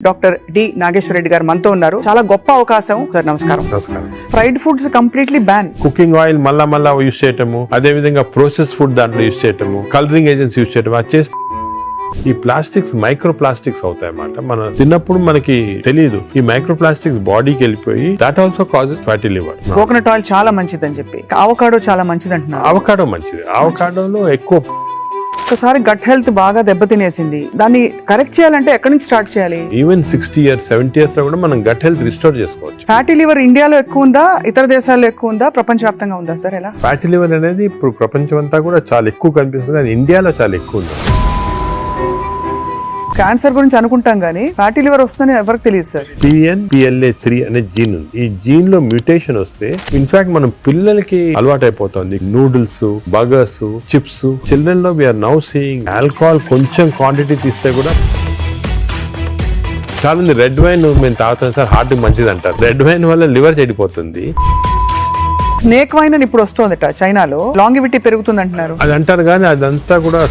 Doctor D Nageshwara Reddy garu మనతో ఉన్నారు. చాలా గొప్ప అవకాశం సార్. నమస్కారం. నమస్కారం. Fried foods completely ban. Cooking oil మళ్ళా యూజ్ చేయటము, అదే విధంగా ప్రాసెస్ ఫుడ్ దాంట్లో యూజ్ చేయటము, కలరింగ్ ఏజెంట్స్ యూజ్ చేయటం, అది చేస్తే ఈ ప్లాస్టిక్స్ మైక్రో ప్లాస్టిక్స్ అవుతాయి అన్నమాట. మనం తిన్నప్పుడు మనకి తెలియదు ఈ మైక్రో ప్లాస్టిక్స్ బాడీకి వెళ్ళిపోయి that also causes fatty liver. Coconut oil చాలా మంచిది అని చెప్పి, అవకాడో చాలా మంచిది అంటున్నారు. అవకాడో మంచిది. అవకాడోలో ఎక్కువ ఒకసారి గట్ హెల్త్ బాగా దెబ్బతినేసింది, దాన్ని కరెక్ట్ చేయాలంటే ఎక్కడి నుంచి స్టార్ట్ చేయాలి? ఈవెన్ 60 years 70 years లో కూడా మనం గట్ హెల్త్ రిస్టోర్ చేసుకోవచ్చు. ఫ్యాటీ లివర్ ఇండియాలో ఎక్కువ ఉందా, ఇతర దేశాల్లో ఎక్కువ ఉందా, ప్రపంచవ్యాప్తంగా ఉందా సార్? ఎలా? ఫ్యాటీ లివర్ అనేది ఇప్పుడు ప్రపంచం అంతా కూడా చాలా ఎక్కువ కనిపిస్తుంది, కానీ ఇండియాలో చాలా ఎక్కువ ఉంది. క్యాన్సర్ గురించి అనుకుంటాం కానీ ఫ్యాటీ లివర్ వస్తుందని ఎవరికి తెలియదు సార్. PNPLA3 అనే జీన్ ఉంది. ఈ జీన్ లో మ్యూటేషన్ వస్తే ఇన్ఫాక్ట్ మనం పిల్లలకి అలవాటు అయిపోతుంది నూడిల్స్, బర్గర్స్, చిప్స్. చిల్డ్రన్ లో వీఆర్ నౌ సీయింగ్ ఆల్కహాల్ కొంచెం క్వాంటిటీ తీస్తే కూడా చాలా మంది రెడ్ వైన్ మేము తాగుతాం సార్, హార్ట్ మంచిది అంటారు. రెడ్ వైన్ వల్ల లివర్ చెడిపోతుంది. స్నేక్ వైన్ అని ఇప్పుడు వస్తుందట చైనాలో, లాంగివిటీ పెరుగుతుంది అంటున్నారు. అది అంటారు కానీ అదంతా కూడా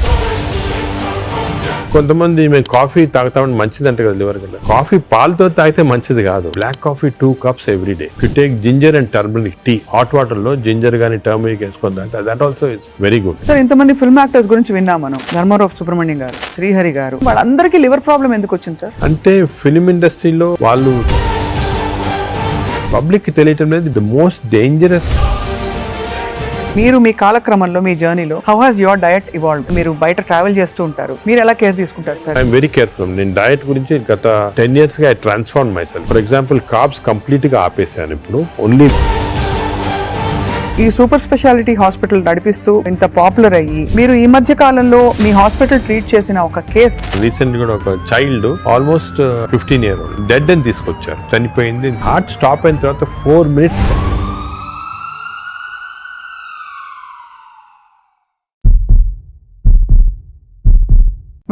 కొంతమంది మేము కాఫీ తాగుతామని మంచిది అంటే కదా లివర్ కింద. కాఫీ పాలతో తాగితే మంచిది కాదు. Black coffee 2 cups every day. You take ginger and turmeric tea, hot water లో జింజర్ గానీ టర్మరిక్ వేసుకొని తాగితే that also it's very good. Sir, ఇంతమంది ఫిల్మ్ యాక్టర్స్ గురించి విన్నాం మనం, ధర్మారావు సుబ్రహ్మణ్యం గారు, శ్రీహరి గారు, వాళ్ళందరికీ లివర్ ప్రాబ్లం ఎందుకు వచ్చింది సార్? అంటే ఫిల్మ్ ఇండస్ట్రీలో వాళ్ళు పబ్లిక్ కి తెలియటం లేదు. The most dangerous. మీరు మీ కాలక్రమంలో, మీ జర్నీలో how has your diet evolved? మీరు బయట ట్రావెల్ చేస్తూ ఉంటారు, మీరు ఎలా కేర్ తీసుకుంటారు సార్? I'm very careful. నేను డయట్ గురించి గత 10 years గా I transform my self. For example carbs complete గా ఆపేసాను. ఇప్పుడు ఓన్లీ ఈ సూపర్ స్పెషాలిటీ హాస్పిటల్ నడిపిస్తూ ఇంత పాపులర్ అయ్యి, మీరు ఈ మధ్య కాలంలో మీ హాస్పిటల్ ట్రీట్ చేసిన ఒక కేస్, రీసెంట్ కూడా ఒక child almost 15 years old dead అని తీసుకొచ్చారు, చనిపోయింది. హార్ట్ స్టాప్ అయిన తర్వాత 4 minutes.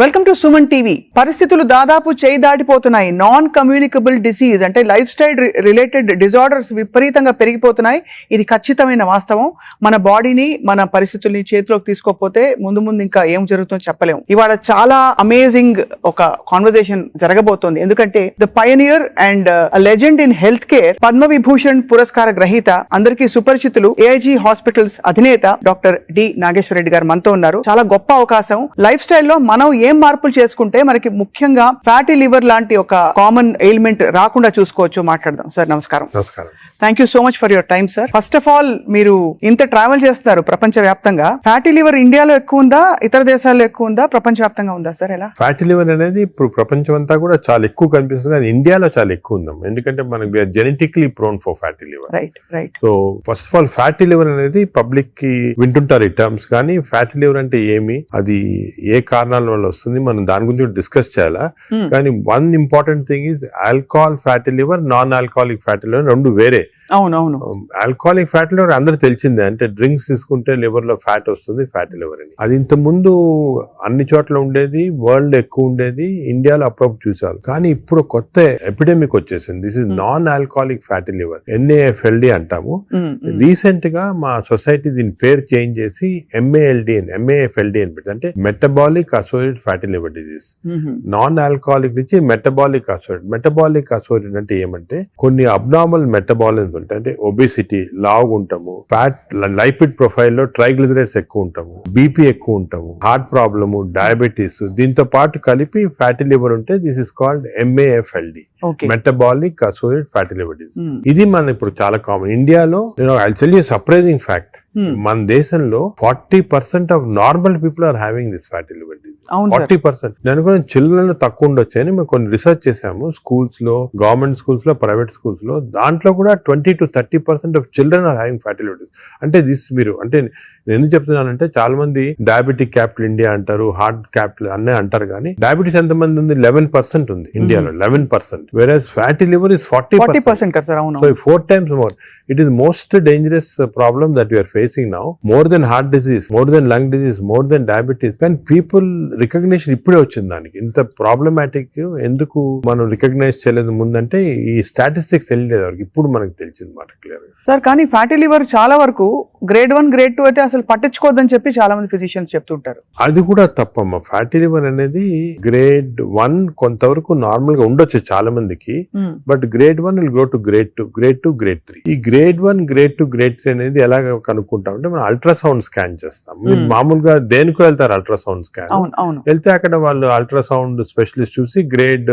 Welcome to Suman TV. పరిస్థితులు దాదాపు చేయి దాటిపోతున్నాయి. నాన్ కమ్యూనికబుల్ డిసీజ్ అంటే లైఫ్ స్టైల్ రిలేటెడ్ డిజార్డర్స్ విపరీతంగా పెరిగిపోతున్నాయి. ఇది ఖచ్చితమైన వాస్తవం. మన బాడీని, మన పరిస్థితుల్ని చేతిలోకి తీసుకోకపోతే ముందు ముందు ఇంకా ఏం జరుగుతుందో చెప్పలేము. ఇవాళ చాలా అమేజింగ్ ఒక కాన్వర్సేషన్ జరగబోతోంది. ఎందుకంటే the pioneer and legend in health care, Padma Vibhushan పురస్కార గ్రహీత, అందరికీ సుపరిచితులు, ఏఐజీ హాస్పిటల్స్ అధినేత డాక్టర్ డి నాగేశ్వర రెడ్డి గారు మనతో ఉన్నారు. చాలా గొప్ప అవకాశం. లైఫ్ స్టైల్లో మనం ఏం మార్పులు చేసుకుంటే మనకి ముఖ్యంగా ఫ్యాటీ లివర్ లాంటి ఒక కామన్ ఎయిల్మెంట్ రాకుండా చూసుకోవచ్చు. మాట్లాడదాం సార్. నమస్కారం. నమస్కారం. Thank you so much for your time sir. First of all, మీరు ఇంత ట్రావెల్ చేస్తున్నారు ప్రపంచ వ్యాప్తంగా. ఫ్యాటీ లివర్ ఇండియాలో ఎక్కువ ఉందా, ఇతర దేశాల్లో ఎక్కువ ఉందా, ప్రపంచ వ్యాప్తంగా ఉందా సార్? ఎలా? ఫ్యాటీ లివర్ అనేది ఇప్పుడు ప్రపంచం అంతా కూడా చాలా ఎక్కువ కనిపిస్తుంది, కానీ ఇండియాలో చాలా ఎక్కువ ఉందాం. ఎందుకంటే మనకి genetically prone for fatty liver. Right. So first of all fatty liver అనేది పబ్లిక్ కి వింటుంటారు ఈ టర్మ్స్, కానీ ఫ్యాటీ లివర్ అంటే ఏమి, అది ఏ కారణాల వల్ల వస్తుంది, మనం దాని గురించి డిస్కస్ చేయాలా. కానీ one important thing is alcohol fatty liver, non alcoholic fatty liver రెండు వేరే. అవునవును. ఆల్కహాలిక్ ఫ్యాటీ లివర్ అందరూ తెలిసిందే, అంటే డ్రింక్స్ తీసుకుంటే లివర్ లో ఫ్యాట్ వస్తుంది, ఫ్యాటీ లివర్ అని. అది ఇంత ముందు అన్ని చోట్ల ఉండేది, వరల్డ్ ఎక్కువ ఉండేది, ఇండియాలో అప్పుడప్పుడు చూసారు. కానీ ఇప్పుడు కొత్త ఎపిడెమిక్ వచ్చేసింది. This is non alcoholic fatty liver, NAFLD అంటాము. రీసెంట్ గా మా సొసైటీ దీని పేరు చేంజ్ చేసి MAFLD అని పెట్టి, అంటే metabolic associated fatty liver disease. Non alcoholic నుంచి మెటబాలిక్ అసోసియేటెడ్. మెటబాలిక్ అసోసియేటెడ్ అంటే ఏమంటే కొన్ని అబ్నార్మల్ మెటబాలిజం అంటే ఒబేసిటీ, లావు ఉంటాము, ఫ్యాట్, లైపిడ్ ప్రొఫైల్ లో ట్రైగ్లిజరైడ్స్ ఎక్కువ ఉంటాము, బీపీ ఎక్కువ ఉంటాము, హార్ట్ ప్రాబ్లము, డయాబెటీస్, దీంతో పాటు కలిపి ఫ్యాటీ లివర్ ఉంటే this is called MAFLD, metabolic associated fatty liver disease. ఇది మన ఇప్పుడు చాలా కామన్. ఇండియాలో I tell you surprising fact, మన దేశంలో 40% of normal people are having this fatty liver disease. 40%. నేను కూడా చిల్డ్రన్ తక్కువ ఉండొచ్చు అని మేము కొన్ని రీసెర్చ్ చేసాము. స్కూల్స్ లో, గవర్నమెంట్ స్కూల్స్ లో, ప్రైవేట్ స్కూల్స్ లో, దాంట్లో కూడా 20 to 30% of children are having fatty liver disease. అంటే దిస్ మీరు అంటే నేను ఎందుకు చెప్తున్నానంటే చాలా మంది డయాబెటిక్ క్యాపిటల్ ఇండియా అంటారు, హార్ట్ క్యాపిటల్ అన్నీ అంటారు, కానీ డయాబెటీస్ ఎంత మంది ఉంది? 11% ఉంది ఇండియాలో, 11%. వెరాజ్ fatty liver is 40%. So 4 times more. It is most dangerous problem that we are facing now. More than heart disease, more than lung disease, more than diabetes. Can people recognition ఇప్పుడే వచ్చింది దానికి. ఇంత ప్రాబ్లమాటిక్ ఎందుకు మనం recognise చేయలేదు ముందంటే ఈ statistics వెళ్ళలేదు వరకు, ఇప్పుడు మనకు తెలిసింది మాట క్లియర్ గా. సార్, కానీ ఫ్యాటీ లివర్ చాలా వరకు గ్రేడ్ 1, గ్రేడ్ 2 అయితే అసలు అసలు పట్టించుకోవద్దని చెప్పి చాలా మంది ఫిజిషియన్స్ చెప్తుంటారు. అది కూడా తప్పమ్మా. ఫ్యాటీ లివర్ అనేది గ్రేడ్ 1 కొంతవరకు నార్మల్ గా ఉండొచ్చు చాలా మందికి, but grade 1 will go to grade 2, grade 2, grade 3. ఈ గ్రేడ్ 1, గ్రేడ్ 2, గ్రేడ్ 3 అనేది ఎలా కనుక్కుంటాం అంటే మనం అల్ట్రాసౌండ్ స్కాన్ చేస్తాం. మీరు మామూలుగా దేనికో వెళ్తారు అల్ట్రాసౌండ్ స్కాన్, వెళ్తే అక్కడ వాళ్ళు అల్ట్రాసౌండ్ స్పెషలిస్ట్ చూసి గ్రేడ్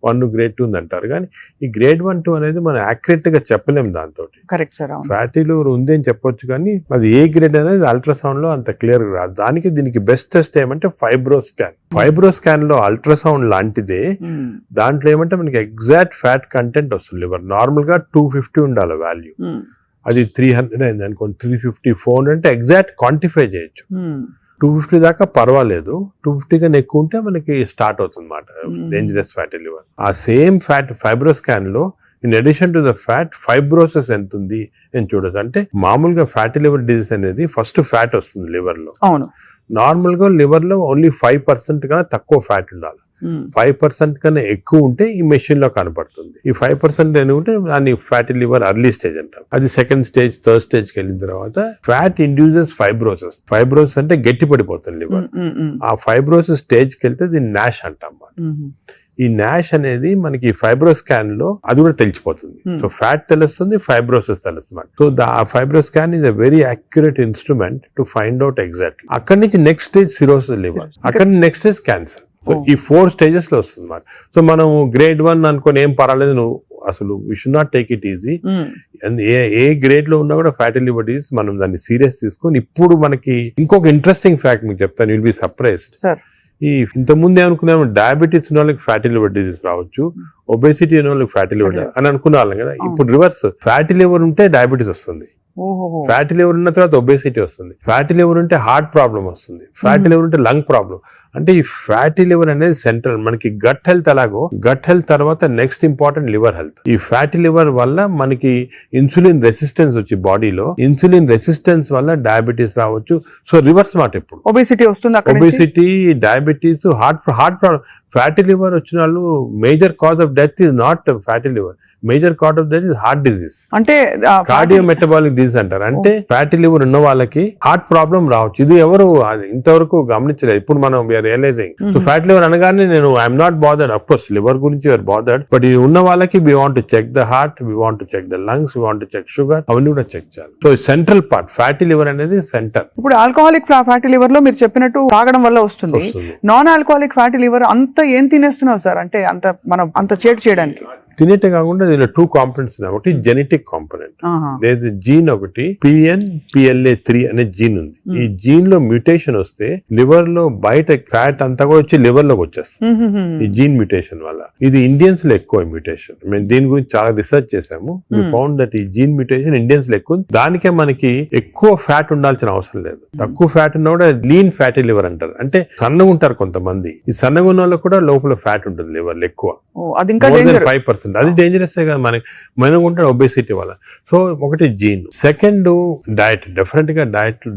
1, గ్రేడ్ 2 అంటారు. కానీ ఈ గ్రేడ్ 1, 2 అనేది మనం యాక్యురేట్ గా చెప్పలేము దాంతో. Correct sir. ఫ్యాటీ లివర్ ఉంది అని చెప్పొచ్చు కానీ అది ఏ గ్రేడ్ అనేది అల్ట్రాసౌండ్ లో అంత క్లియర్ గా రాదు. దీనికి బెస్ట్ టెస్ట్ ఏమంటే ఫైబ్రో స్కాన్. ఫైబ్రో స్కాన్ లో అల్ట్రాసౌండ్ లాంటిదే, దాంట్లో ఏమంటే మనకి ఎగ్జాక్ట్ ఫ్యాట్ కంటెంట్ వస్తుంది. లివర్ నార్మల్ గా 250 ఉండాలి వాల్యూ, అది 300 అయింది అనుకోండి, 350, 400 అంటే ఎగ్జాక్ట్ క్వాంటిఫై చేయొచ్చు. 250 దాకా పర్వాలేదు, 250 కన్నా ఎక్కువ ఉంటే మనకి స్టార్ట్ అవుతుంది అన్నమాట డేంజరస్ ఫ్యాటీ లివర్. ఆ సేమ్ ఫ్యాట్ ఫైబ్రో స్కాన్ లో in addition to the fat fibrosis ఎంత ఉంది అని చూడొచ్చు. అంటే మామూలుగా ఫ్యాటీ లివర్ డిజీజ్ అనేది ఫస్ట్ ఫ్యాట్ వస్తుంది లివర్ లో. అవును, నార్మల్ గా లివర్ లో ఓన్లీ 5% కన్నా తక్కువ ఫ్యాట్ ఉండాలి. 5% కన్నా ఎక్కువ ఉంటే ఈ మెషిన్ లో కనపడుతుంది. ఈ 5% అని ఉంటే దాన్ని ఫ్యాటీ లివర్ అర్లీ స్టేజ్ అంటాం. అది సెకండ్ స్టేజ్, థర్డ్ స్టేజ్ కి వెళ్ళిన తర్వాత ఫ్యాట్ ఇండ్యూసెస్ ఫైబ్రోసిస్. ఫైబ్రోసిస్ అంటే గట్టి పడిపోతుంది లివర్. ఆ ఫైబ్రోసిస్ స్టేజ్ కి వెళ్తే దీన్ని నాష్ అంటాం. ఈ నాష్ అనేది మనకి ఫైబ్రో స్కాన్ లో అది కూడా తెలిసిపోతుంది. సో ఫ్యాట్ తెలుస్తుంది, ఫైబ్రోసిస్ తెలుస్తుంది. సో ఆ fibro scan is a very accurate instrument to find out exactly. అక్కడి నుంచి నెక్స్ట్ స్టేజ్ సిరోసిస్ లివర్, అక్కడి నుంచి నెక్స్ట్ స్టేజ్ క్యాన్సర్. సో ఈ 4 స్టేజెస్ లో వస్తుంది అన్నమాట. సో మనం గ్రేడ్ 1 అనుకొని ఏం పర్వాలేదు, నువ్వు అసలు we should not take it easy. A grade లో ఉన్నా కూడా ఫ్యాటీ లివర్ డిసీజ్ మనం దాన్ని సీరియస్ తీసుకొని, ఇప్పుడు మనకి ఇంకొక ఇంట్రెస్టింగ్ ఫ్యాక్ట్ మీకు చెప్తాను, విల్ బి సర్ప్రైజ్డ్. ఇంత ముందు ఏమనుకున్నాము, డయాబెటీస్ ఉన్న వాళ్ళకి ఫ్యాటీ లివర్ డిసీజ్ రావచ్చు, ఒబేసిటీ ఉన్న వాళ్ళకి ఫ్యాటీ లివర్ అని అనుకునే వాళ్ళం కదా. ఇప్పుడు రివర్స్, ఫ్యాటీ లివర్ ఉంటే డయాబెటీస్ వస్తుంది, ఫ్యాటీ లివర్ ఉన్న తర్వాత ఒబేసిటీ వస్తుంది, ఫ్యాటీ లివర్ ఉంటే హార్ట్ ప్రాబ్లం వస్తుంది, ఫ్యాటీ లివర్ ఉంటే లంగ్ ప్రాబ్లం. అంటే ఈ ఫ్యాటీ లివర్ అనేది సెంట్రల్. మనకి గట్ హెల్త్ ఎలాగో, గట్ హెల్త్ తర్వాత నెక్స్ట్ ఇంపార్టెంట్ లివర్ హెల్త్. ఈ ఫ్యాటీ లివర్ వల్ల మనకి ఇన్సులిన్ రెసిస్టెన్స్ వచ్చి బాడీలో, ఇన్సులిన్ రెసిస్టెన్స్ వల్ల డయాబెటీస్ రావచ్చు. సో రివర్స్ మాట, ఇప్పుడు ఒబేసిటీ వస్తుంది, obesity, diabetes, heart problem. Fatty liver వచ్చిన వాళ్ళు major cause of death is not fatty liver, major cause of death is heart disease, అంటే కార్డియో మెటబాలిక్ డిజీజ్ అంటారు. అంటే ఫ్యాటీ లివర్ ఉన్న వాళ్ళకి హార్ట్ ప్రాబ్లం రావచ్చు. ఇది ఎవరు ఇంతవరకు గమనించలేదు, ఇప్పుడు మనం రియలైజింగ్. సో ఫ్యాటీ లివర్ అనగానే నేను I'm not bothered, of course liver గురించి యూఆర్ బాదర్డ్, బట్ ఇది ఉన్న వాళ్ళకి we want to check the heart, we want to check the lungs, we want to check sugar, అవన్నీ కూడా చెక్ చేయాలి. So central part fatty liver అనేది centre. ఇప్పుడు alcoholic fatty liver లో మీరు చెప్పినట్టు తాగడం వల్ల వస్తుంది. నాన్ ఆల్కహాలిక్ ఫ్యాటీ లివర్ అంత ఏం తినేస్తున్నావు సార్, అంటే అంత మనం అంత చేటు చేయడానికి? తినేటే కాకుండా దీనిలో 2 కాంపోనెంట్స్ ఉన్నాయి. ఒకటి జెనెటిక్ కాంపోనెంట్, జీన్ ఒకటి PNPLA3 అనే జీన్ ఉంది. ఈ జీన్ లో మ్యూటేషన్ వస్తే లివర్ లో బయట ఫ్యాట్ అంతా కూడా వచ్చి లివర్ లోకి వచ్చేస్తుంది ఈ జీన్ మ్యూటేషన్ వల్ల. ఇది ఇండియన్స్ లో ఎక్కువ మ్యూటేషన్. మేము దీని గురించి చాలా రీసెర్చ్ చేసాము. వి ఫౌండ్ దట్ ఈ జీన్ మ్యూటేషన్ ఇండియన్స్ లో ఎక్కువ. దానికే మనకి ఎక్కువ ఫ్యాట్ ఉండాల్సిన అవసరం లేదు. తక్కువ ఫ్యాట్ ఉన్నా కూడా లీన్ ఫ్యాటీ లివర్ అంటారు. అంటే సన్నగా ఉంటారు కొంతమంది, ఈ సన్నగా ఉన్న వాళ్ళకి కూడా లోపల ఫ్యాట్ ఉంటుంది లివర్ లో ఎక్కువ, 5%. అది డేంజరస్ కదా మనకి, మనం ఉంటాడు ఒబేసిటీ వల్ల. సో ఒకటి జీన్. Second diet. డెఫినెట్ గా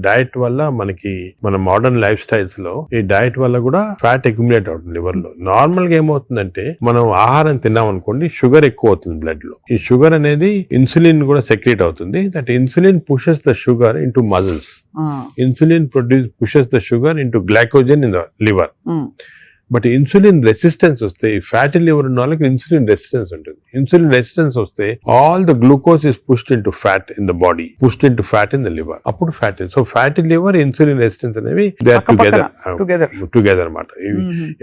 డైట్ వల్ల మనకి మన మోడర్న్ లైఫ్ స్టైల్స్ లో ఈ డైట్ వల్ల కూడా ఫ్యాట్ అక్యుములేట్ అవుతుంది లివర్ లో. నార్మల్ గా ఏమవుతుందంటే మనం ఆహారం తిన్నాం అనుకోండి, షుగర్ ఎక్కువ అవుతుంది బ్లడ్ లో. ఈ షుగర్ అనేది ఇన్సులిన్ కూడా సెక్రేట్ అవుతుంది. That insulin pushes the sugar into muscles. Insulin pushes the sugar into glycogen in the liver. But insulin resistance వస్తే, ఫ్యాటీ లివర్ ఉన్న వాళ్ళకి ఇన్సులిన్ రెసిస్టెన్స్ ఉంటుంది. ఇన్సులిన్ రెసిస్టెన్స్ వస్తే all the glucose is pushed into fat in the body, pushed into fat in the liver. అప్పుడు fatty. So fatty liver, insulin resistance అనేవి they are together అన్నమాట.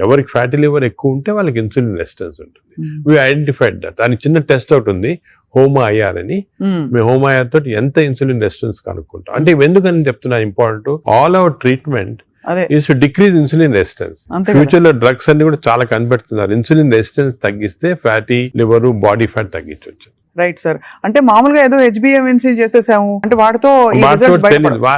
ఎవరికి fatty liver ఎక్కువ ఉంటే వాళ్ళకి insulin resistance ఉంటుంది. We identified that. దానికి చిన్న టెస్ట్ అవుట్ ఉంది, HOMA-IR అని. మేము HOMA-IR తోటి ఎంత ఇన్సులిన్ రెసిస్టెన్స్ కనుక్కుంటాం. అంటే ఎందుకని చెప్తున్నా important, all our treatment is to decrease insulin resistance. Future లో డ్రగ్స్ అన్ని కూడా చాలా కనిపెడుతున్నారు. ఇన్సులిన్ రెసిస్టెన్స్ తగ్గిస్తే ఫ్యాటీ లివర్, బాడీ ఫ్యాట్ తగ్గించవచ్చు. Right sir. అంటే మామూలుగా ఏదో HbA1c చేసేసాము అంటే వాటితో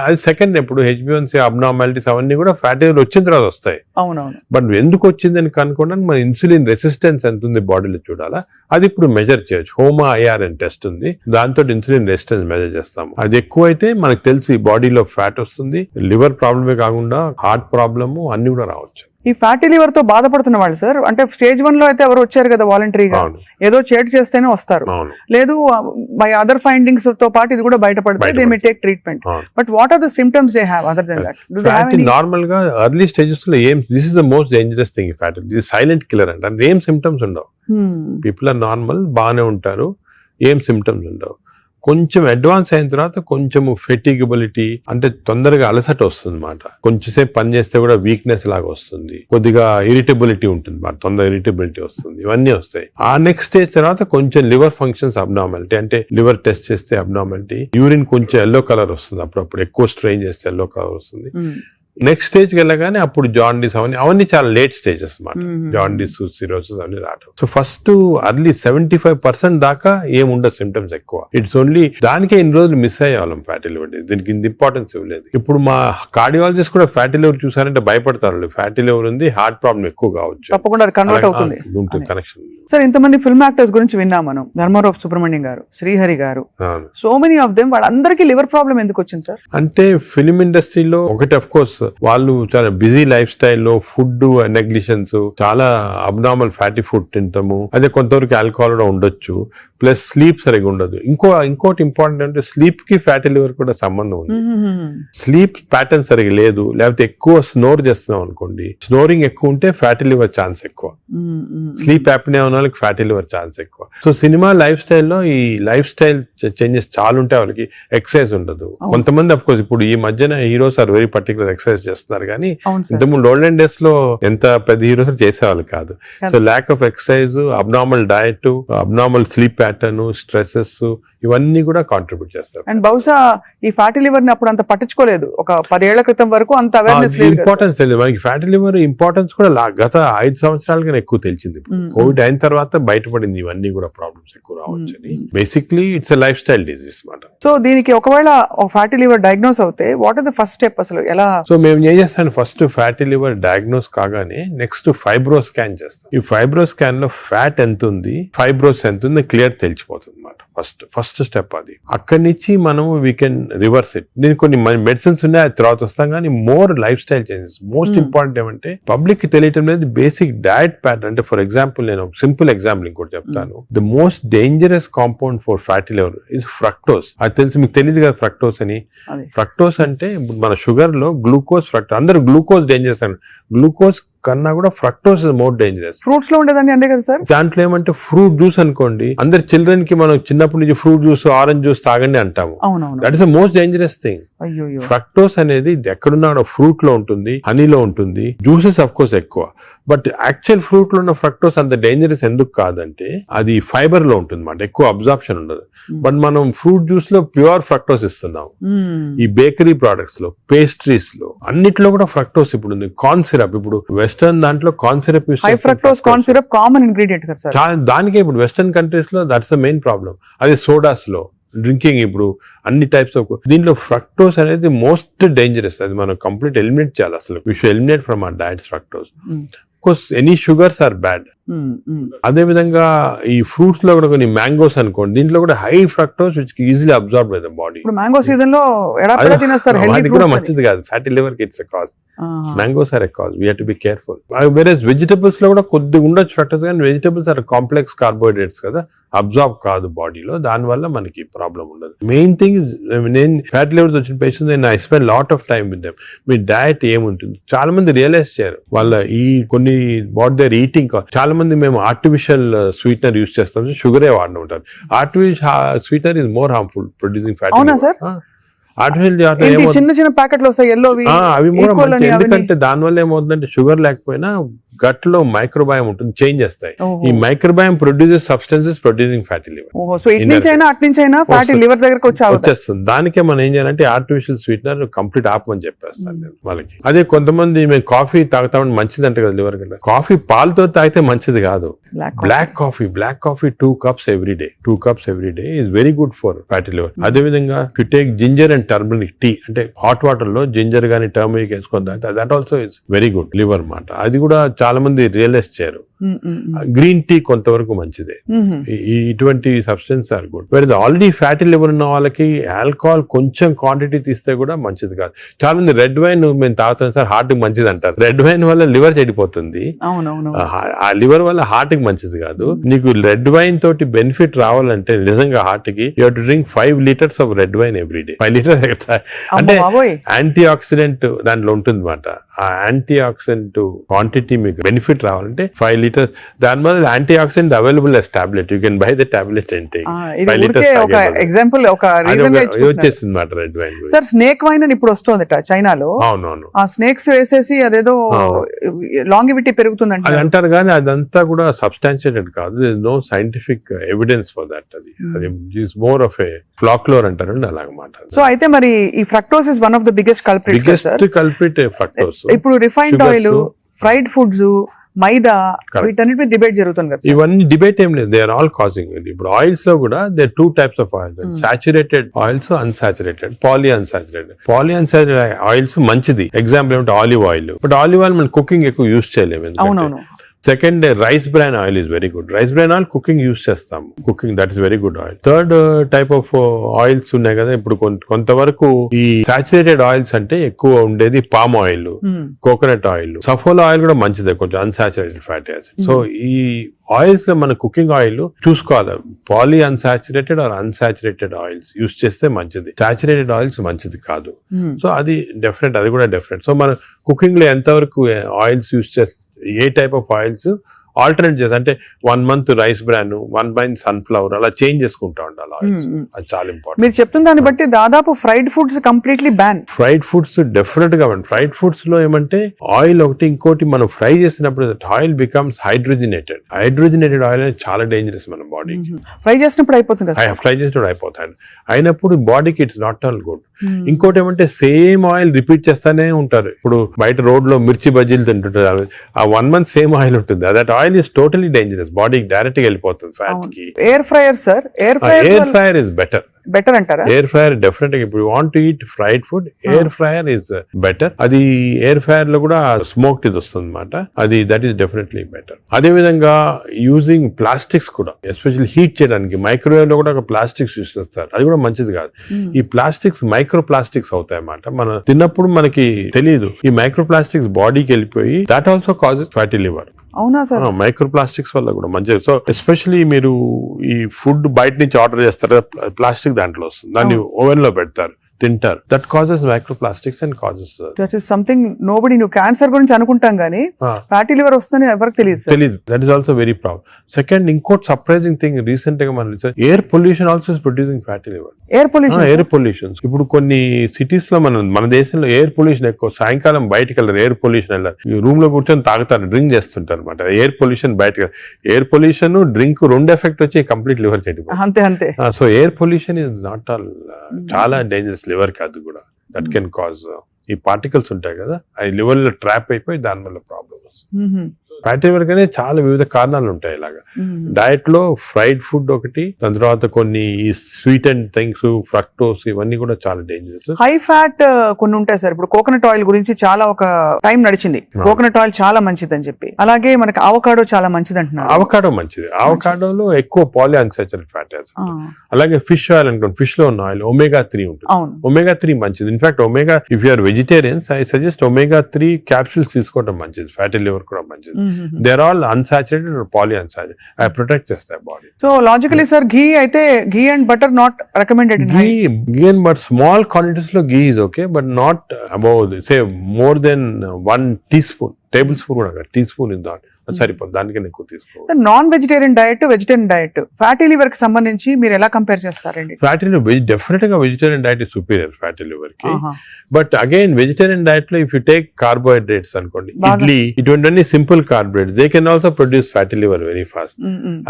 అది సెకండ్. ఎప్పుడు HbA1c అబ్నార్మాలిటీస్ అవన్నీ కూడా ఫ్యాటీ లివర్ వచ్చిన తర్వాత వస్తాయి. అవునవును. బట్ ఎందుకు వచ్చిందని కనుక్కోవడానికి మన ఇన్సులిన్ రెసిస్టెన్స్ ఎంత ఉంది బాడీలో చూడాలా. అది ఇప్పుడు మెజర్ చేయొచ్చు. HOMA-IR అని టెస్ట్ ఉంది, దాంతో ఇన్సులిన్ రెసిస్టెన్స్ మెజర్ చేస్తాము. అది ఎక్కువ అయితే మనకు తెలుసు ఈ బాడీలో ఫ్యాట్ వస్తుంది, లివర్ ప్రాబ్లమే కాకుండా హార్ట్ ప్రాబ్లము అన్ని కూడా రావచ్చు. ఈ ఫ్యాటీ లివర్ తో బాధపడుతున్న వాళ్ళు సార్, అంటే స్టేజ్ 1 లో అయితే ఎవరు వచ్చారు కదా వాలంటరీగా, అవును. ఏదో చేటు చేస్తేనే వస్తారు, అవును. లేదు బై అదర్ ఫైండింగ్స్ తో పాటు ఇది కూడా బయటపడితే దే మే టేక్ ట్రీట్మెంట్. అవును. But what are the symptoms they have other than that? Do they have fatty any? Normal గా ఎర్లీ స్టేజెస్ లో ఏం, this is the most dangerous thing ఈ ఫ్యాటీ. ఇది సైలెంట్ కిల్లర్ అంటే ఏం symptoms ఉండవు. People are normal, బాగానే ఉంటారు, ఏం సిమ్టమ్స్ ఉండవు. కొంచెం అడ్వాన్స్ అయిన తర్వాత కొంచెము ఫెటిగబిలిటీ అంటే తొందరగా అలసట వస్తుంది అన్నమాట. కొంచెంసేపు పని చేస్తే కూడా వీక్నెస్ లాగా వస్తుంది, కొద్దిగా ఇరిటబిలిటీ ఉంటుంది అన్నమాట, తొందరగా ఇరిటబిలిటీ వస్తుంది, ఇవన్నీ వస్తాయి. ఆ నెక్స్ట్ స్టేజ్ తర్వాత కొంచెం లివర్ ఫంక్షన్స్ అబ్నార్మాలిటీ, అంటే లివర్ టెస్ట్ చేస్తే అబ్నార్మాలిటీ, యూరిన్ కొంచెం ఎల్లో కలర్ వస్తుంది, అప్పుడప్పుడు ఎక్కువ స్ట్రెయిన్ చేస్తే ఎల్లో కలర్ వస్తుంది. నెక్స్ట్ స్టేజ్ కి వెళ్ళగానే అప్పుడు జాండీస్ అవన్నీ చాలా లేట్ స్టేజెస్ అన్నమాట. జాండీస్, సిరోసిస్ అన్ని రావడం. సో ఫస్ట్ అర్లీ 75% దాకా ఏముండదు సిమ్టమ్స్ ఎక్కువ. ఇట్స్ ఓన్లీ దానికే ఇన్ని రోజులు మిస్ అయ్యేవాళ్ళం ఫ్యాటీ లివర్. దీనికి ఇంత ఇంపార్టెన్స్ ఇవ్వలేదు. ఇప్పుడు మా కార్డియాలజిస్ట్ కూడా ఫ్యాటీ లివర్ చూసారంటే భయపడతారు. ఫ్యాటీ లివర్ ఉంది, హార్ట్ ప్రాబ్లం ఎక్కువ కావచ్చు, తప్పకుండా కన్వర్ట్ అవుతుంది కనెక్షన్. సార్ ఇంతమంది ఫిల్మ్ యాక్టర్స్ గురించి విన్నాం మనం, ధర్మారావు సుబ్రహ్మణ్యం గారు, శ్రీహరి గారు, సో మెనీ ఆఫ్ దెమ్, వాళ్ళందరికీ లివర్ ప్రాబ్లం ఎందుకు వచ్చింది సార్? అంటే ఫిల్మ్ ఇండస్ట్రీలో ఒకటి అఫ్ కోర్స్ వాళ్ళు చాలా బిజీ లైఫ్ స్టైల్లో ఫుడ్ నెగ్లిజెన్స్, చాలా అబ్నార్మల్ ఫ్యాటీ ఫుడ్ తింటాము, అదే కొంతవరకు ఆల్కహాల్ కూడా ఉండొచ్చు, ప్లస్ స్లీప్ సరిగా ఉండదు. ఇంకోటి ఇంపార్టెంట్ అంటే స్లీప్ కి ఫ్యాటీ లివర్ కూడా సంబంధం ఉంది. స్లీప్ ప్యాటర్న్ సరిగా లేదు, లేకపోతే ఎక్కువ స్నోర్ చేస్తున్నాం అనుకోండి, స్నోరింగ్ ఎక్కువ ఉంటే ఫ్యాటీ లివర్ ఛాన్స్ ఎక్కువ. స్లీప్ యాప్నియా ఉన్న వాళ్ళకి ఫ్యాటీ లివర్ ఛాన్స్ ఎక్కువ. సో సినిమా లైఫ్ స్టైల్లో ఈ లైఫ్ స్టైల్ చేంజెస్ చాలా ఉంటాయి. వాళ్ళకి ఎక్సర్సైజ్ ఉండదు. కొంతమంది అఫ్ కోర్స్ ఇప్పుడు ఈ మధ్యన heroes are very particular exercise చేస్తున్నారు, కానీ ఇంతకుముందు ఓల్డెన్ డేస్ లో ఎంత పెద్ద హీరోస్ చేసేవాళ్ళు కాదు. So lack of exercise, abnormal diet, abnormal sleep pattern, stresses, ఇవన్నీ కూడా కాంట్రిబ్యూట్ చేస్తారు. అండ్ బహుశా ఈ ఫ్యాటీ లివర్ ని అప్పుడు అంత పట్టించుకోలేదు, ఒక 10 ఏళ్ల క్రితం వరకు అంత అవేర్నెస్ లేదు, ఇంపార్టెన్స్ తెలియదు మనకి. ఫ్యాటీ లివర్ ఇంపార్టెన్స్ కూడా గత 5 సంవత్సరాలుగా ఎక్కువ తెలిసింది. కోవిడ్ అయిన తర్వాత బయటపడింది ఇవన్నీ కూడా ప్రాబ్లమ్స్ ఎక్కువ రావచ్చని. Basically it's a lifestyle disease మాట. సో దీనికి ఒకవేళ ఫ్యాటీ లివర్ డయాగ్నోస్ అవుతే what is the first step అసలు ఎలా? సో మేము ఏం చేస్తాం, ఫస్ట్ ఫ్యాటీ లివర్ డయాగ్నోస్ కాగానే నెక్స్ట్ ఫైబ్రో స్కాన్ చేస్తాం. ఈ ఫైబ్రో స్కాన్ లో ఫ్యాట్ ఎంత ఉంది, ఫైబ్రోస్ ఎంత ఉంది క్లియర్ తెలిసిపోతుంది అన్నమాట. ఫస్ట్ స్టెప్ అది. అక్కడి నుంచి మనం వీ కెన్ రివర్స్ ఇట్. దీనికి కొన్ని మెడిసిన్స్ ఉన్నాయి, అది తర్వాత వస్తాం, కానీ more life style changes. Most important ఏమంటే పబ్లిక్ కి తెలియటం లేదు బేసిక్ డయట్ ప్యాటర్న్. అంటే ఫర్ ఎగ్జాంపుల్ నేను సింపుల్ ఎగ్జాంపుల్ ఇంకోటి చెప్తాను. The most dangerous compound for fatty liver is fructose. అది తెలిసి మీకు తెలియదు కదా ఫ్రక్టోస్ అని. ఫ్రక్టోస్ అంటే మన షుగర్ లో గ్లూకోజ్, ఫ్రక్టోస్. అందరూ గ్లూకోజ్ డేంజరస్ అని, గ్లూకోజ్ కన్నా కూడా fructose is more dangerous. Fruits లో ఉండేదండి అంతే కదా సార్? దాంట్లో ఏమంటే ఫ్రూట్ జ్యూస్ అనుకోండి, అందరి చిల్డ్రన్ కి మనం చిన్నప్పటి నుంచి ఫ్రూట్ జ్యూస్, ఆరెంజ్ జ్యూస్ తాగండి అంటాము. That is the most dangerous thing. Fructose అనేది ఎక్కడున్నా ఫ్రూట్ లో ఉంటుంది, హనీలో ఉంటుంది, జ్యూసెస్ అఫ్ కోర్స్ ఎక్కువ. బట్ యాక్చువల్ ఫ్రూట్ లో ఉన్న ఫ్రక్టోస్ అంత డేంజరస్ ఎందుకు కాదంటే అది ఫైబర్ లో ఉంటుంది అన్నమాట, ఎక్కువ అబ్జార్ప్షన్ ఉండదు. బట్ మనం ఫ్రూట్ జ్యూస్ లో ప్యూర్ ఫ్రక్టోస్ ఇస్తున్నాం. ఈ బేకరీ ప్రొడక్ట్స్ లో, పేస్ట్రీస్ లో, అన్నిట్లో కూడా ఫ్రక్టోస్ ఇప్పుడు ఉంది. కార్న్ సిరప్, ఇప్పుడు వెస్టర్న్ దాంట్లో కార్న్ సిరప్ యూస్ చేస్తారు. Fructose corn syrup common ingredient కదా సార్. దానికే ఇప్పుడు వెస్టర్న్ కంట్రీస్ లో దట్స్ ద మెయిన్ ప్రాబ్లం. అదే సోడాస్ లో, డ్రింకింగ్, ఇప్పుడు అన్ని టైప్స్ ఆఫ్ దీంట్లో ఫ్రక్టోస్ అనేది మోస్ట్ డేంజరస్. అది మనం కంప్లీట్ ఎలిమినేట్ చేయాలి. అసలు we should eliminate from our diets fructose. Course any sugars are bad. అదే విధంగా ఈ ఫ్రూట్స్ లో కూడా కొన్ని మ్యాంగోస్ అనుకోండి, దీంట్లో కూడా high fructose which easily absorb by the body. ఇప్పుడు మ్యాంగో సీజన్ లో ఎడాపెడా తినేస్తారు, అది కూడా మంచిది కాదు. ఫ్యాటీ లివర్ కి it's a cause. Mangoes are a cause. We have to be careful. వేరేస్ వెజిటబుల్స్ లో కూడా కొద్దిగా ఉండొచ్చు ఫ్రక్టోస్, కానీ వెజిటబుల్స్ ఆర్ కాంప్లెక్స్ కార్బోహైడ్రేట్స్ కదా, అబ్జార్బ్ కాదు బాడీలో, దాని వల్ల మనకి ప్రాబ్లం ఉండదు. మెయిన్ థింగ్ ఇస్, నేను ఫ్యాటీ లివర్స్ వచ్చిన పేషెంట్స్ నేను I spend lot of time with them. Me diet ఏముంటుంది చాలా మంది రియలైజ్ చేయరు. వాళ్ళ ఈ కొన్ని వాట్ దేర్ ఈటింగ్. చాలా మంది మేము ఆర్టిఫిషియల్ స్వీట్నర్ యూస్ చేస్తాం, షుగరే వాడిన ఉంటారు. Artificial sweetener is more harmful producing fatty. అవునా సార్? చిన్న చిన్న ప్యాకెట్లు వస్తాయి ఎల్లోవి, అవి కూడా మంచి. ఎందుకంటే దానివల్ల ఏమవుతుందంటే షుగర్ లేకపోయినా గట్ లో మైక్రోబయామ్ ఉంటుంది, చేంజ్ చేస్తాయి. ఈ microbiome produces substances producing fatty liver. So it నుంచి అయినా అట్ నుంచి అయినా ఫ్యాటీ లివర్ దగ్గరకు వచ్చేస్తుంది. దానికే మనం ఏం చేయాలంటే ఆర్టిఫిషియల్ స్వీట్నర్ కంప్లీట్ ఆపమని చెప్పేస్తాను నేను వాళ్ళకి. అదే కొంతమంది మేము కాఫీ తాగుతామని మంచిది అంటే కదా లివర్ కంటే. కాఫీ పాలతో తాగితే మంచిది కాదు. Black coffee 2 cups every day. 2 cups every day is very good for fatty liver. అదే విధంగా you take ginger and turmeric tea, అంటే హాట్ వాటర్ లో జింజర్ గానీ టర్మరిక్ వేసుకొని తాగితే that also is very good liver మాట. అది కూడా చాలా మంది రియలైజ్ చేయరు. గ్రీన్ టీ కొంతవరకు మంచిదే. ఇటువంటి substance are good. Where already fatty liver ఉన్న వాళ్ళకి ఆల్కహాల్ కొంచెం క్వాంటిటీ తీస్తే కూడా మంచిది కాదు. చాలా మంది రెడ్ వైన్ మేము తాగుతాం సార్ హార్ట్ కి మంచిది అంటారు. రెడ్ వైన్ వల్ల లివర్ చెడిపోతుంది. ఆ లివర్ వల్ల హార్ట్ కి మంచిది కాదు. నీకు రెడ్ వైన్ తోటి బెనిఫిట్ రావాలంటే నిజంగా హార్ట్ కి you have to drink 5 liters of red wine every day. 5 liters అంటే యాంటీ ఆక్సిడెంట్ దాంట్లో ఉంటుంది అనమాట. ఆ యాంటీ ఆక్సిడెంట్ క్వాంటిటీ మీకు బెనిఫిట్ రావాలంటే 5 liters. దాని వల్ల anti oxidant available as tablet. You can buy the tablet and take 5 liters. Example ఒక రీజన్ వచ్చేసింది మాట red wine. Sir snake wine అని ఇప్పుడు వస్తుంది చైనాలో. అవునవును. ఆ స్నేక్స్ వేసేసి అదేదో లాంగివిటీ పెరుగుతుందంట అది అంటారు కానీ అదంతా కూడా సబ్స్టాన్షియేటెడ్ కాదు. No scientific evidence for that. అది is more of a folklore అంటారండి అలాగమాట. సో అయితే మరి ఈ fructose is one of the biggest culprit fructose. ఇప్పుడు refined oil, fried foods, maida, వీటన్నిటి డిబేట్ జరుగుతుంది కదా. ఇవన్నీ డిబేట్ ఏం లేదు. They are all causing. ఇప్పుడు ఆయిల్స్ లో కూడా they 2 types of oils, saturated oils, unsaturated, poly unsaturated oils మంచిది. ఎగ్జాంపుల్ ఏమంటే olive oil. But olive oil మనం కుకింగ్ ఎక్కువ యూజ్ చేయలేము. అవునవును. Second, rice bran oil is very good. Rice bran oil cooking use చేస్తాము. Cooking that is very good oil. Third type of oils ఉన్నాయి కదా. ఇప్పుడు కొంతవరకు ఈ సాచురేటెడ్ ఆయిల్స్ అంటే ఎక్కువ ఉండేది palm oil, coconut oil, Saffola oil కూడా మంచిదే, కొంచెం అన్సాచురేటెడ్ ఫ్యాటీ యాసిడ్. సో ఈ ఆయిల్స్ లో మన కుకింగ్ ఆయిల్ చూసుకోవాలి. Poly unsaturated or unsaturated oils use చేస్తే మంచిది. సాచురేటెడ్ ఆయిల్స్ మంచిది కాదు. సో అది డెఫినెట్, అది కూడా డెఫినెట్. సో మన కుకింగ్ లో ఎంతవరకు ఆయిల్స్ యూజ్ చేస్తే, ఏ టైప్ ఆఫ్ ఆయిల్స్ ఆల్టర్నేట్ చేసి, అంటే 1 month rice bran, 1 month sunflower, అలా చేంజ్ చేసుకుంటా ఉండాలి ఆయిల్స్. అది చాలా ఇంపార్టెంట్. మీరు చెప్తున్న దాన్ని బట్టి దాదాపు fried foods completely ban. Fried foods definite గా ఫ్రైడ్ ఫుడ్స్ లో ఏమంటే ఆయిల్ ఒకటి, ఇంకోటి మనం ఫ్రై చేసినప్పుడు ఆయిల్ బికమ్స్ హైడ్రోజనేటెడ్ ఆయిల్ అనేది చాలా డేంజరస్ మన బాడీకి. ఫ్రై చేసినప్పుడు అయిపోతుంది. ఫ్రై చేసినప్పుడు అయిపోతాయి. అయినప్పుడు బాడీకి ఇట్స్ నాట్ ఆల్ గుడ్. ఇంకోటి ఏమంటే సేమ్ ఆయిల్ రిపీట్ చేస్తానే ఉంటారు. ఇప్పుడు బయట రోడ్ లో మిర్చి బజ్జీలు తింటుంటారు. ఆ 1 month సేమ్ ఆయిల్ ఉంటుంది. That oil is totally dangerous. బాడీకి డైరెక్ట్ గా వెళ్ళిపోతుంది ఫ్యాట్ కి. Air fryer sir, air fryer is better అంటారా? ఎయిర్ ఫ్రైయర్ డెఫినెట్ గా. ఇప్పుడు want to eat fried food, air fryer is better. అది ఎయిర్ ఫ్రైయర్ లో కూడా స్మోక్డ్ ఇది వస్తుంది అనమాట. అది దట్ ఈస్ డెఫినెట్లీ బెటర్. అదే విధంగా యూజింగ్ ప్లాస్టిక్స్ కూడా, ఎస్పెషల్లీ హీట్ చేయడానికి మైక్రోవేవ్ లో కూడా ఒక ప్లాస్టిక్స్ యూస్ చేస్తారు. అది కూడా మంచిది కాదు. ఈ ప్లాస్టిక్స్ మైక్రో ప్లాస్టిక్స్ అవుతాయి అన్నమాట. మనం తిన్నప్పుడు మనకి తెలియదు. ఈ మైక్రో ప్లాస్టిక్స్ బాడీకి వెళ్ళిపోయి that also causes fatty liver. అవునా సార్? మైక్రో ప్లాస్టిక్స్ వల్ల కూడా మంచిది. సో ఎస్పెషల్లీ మీరు ఈ ఫుడ్ బయట నుంచి ఆర్డర్ చేస్తారు, ప్లాస్టిక్ దాంట్లో వస్తుంది, దాన్ని ఓవెన్ లో పెడతారు, తింటారు. That causes microplastics and causes that is something nobody. నువ్వు క్యాన్సర్ గురించి అనుకుంటాం కానీ ఫ్యాటీ లివర్ వస్తుందని ఎవరికి తెలియదు. That is also very problem. Second, ఇంకోటి సర్ప్రైజింగ్ థింగ్ రీసెంట్ గా మనం air pollution also is producing fatty liver. Air pollution ఇప్పుడు కొన్ని సిటీస్ లో మన దేశంలో ఎయిర్ పొల్యూషన్ ఎక్కువ. సాయంకాలం బయటకు వెళ్ళారు, ఎయిర్ పొల్యూషన్ వెళ్ళారు, రూమ్ లో కూర్చొని తాగుతారు, డ్రింక్ చేస్తుంటారు అనమాట. ఎయిర్ పొల్యూషన్ బయటకు, ఎయిర్ పొల్యూషన్ డ్రింక్ 2 ఎఫెక్ట్ వచ్చి కంప్లీట్ లివర్ చెడిపోతుంది. అంతే. So air pollution is not all, చాలా డేంజరస్ లివర్ కి. అది కూడా దట్ కెన్ కాజ్, ఈ పార్టికల్స్ ఉంటాయి కదా, అవి లివర్ లో ట్రాప్ అయిపోయి దాని వల్ల ప్రాబ్లమ్ వస్తుంది. ఫ్యాటీ లివర్ కానీ చాలా వివిధ కారణాలు ఉంటాయి. ఇలాగా డయట్ లో ఫ్రైడ్ ఫుడ్ ఒకటి, దాని తర్వాత కొన్ని స్వీట్ అండ్ థింగ్స్, ఫ్రక్టోస్, ఇవన్నీ కూడా చాలా డేంజరస్. హై ఫ్యాట్ కొన్ని ఉంటాయి సార్. ఇప్పుడు కోకోనట్ ఆయిల్ గురించి చాలా ఒక టైం నడిచింది, కోకోనట్ ఆయిల్ చాలా మంచిది అని చెప్పి. అలాగే మనకి అవకాడో చాలా మంచిది అంటున్నారు. అవకాడో మంచిది. అవకాడోలో ఎక్కువ పాలీ అన్సాచురేటెడ్ ఫ్యాటీ యాసిడ్. అలాగే ఫిష్ ఆయిల్ అనుకోండి, ఫిష్ లో ఉన్న ఆయిల్ omega 3 ఉంటుంది. omega 3 మంచిది. In fact omega, if you are vegetarians, I suggest omega 3 capsules తీసుకోవడం మంచిది. ఫ్యాటీ లివర్ కూడా మంచిది. They are all unsaturated or poly unsaturated. అవి ప్రొటెక్ట్ చేస్తాయి body. So logically sir, ghee అయితే ghee and butter not recommended. Ghee and but small quantities లో ghee is okay, but not above say more than 1 teaspoon, table spoon కూడా, tea spoon is not సరిపోదు, దానికన్నా ఎక్కువ తీసుకోవాలి. Non vegetarian diet, vegetarian diet, fatty liver కి సంబంధించి మీరు ఎలా కంపేర్ చేస్తారండి? ఫ్యాటీ లివర్ డెఫినెట్ గా vegetarian diet is superior fatty liver కి. బట్ అగైన్ వెజిటేరియన్ డైట్ లో ఇఫ్ యూ టేక్ కార్బోహైడ్రేట్స్ అనుకోండి, ఇడ్లీ, ఇటువంటి simple carbohydrates, they can also produce fatty liver very fast.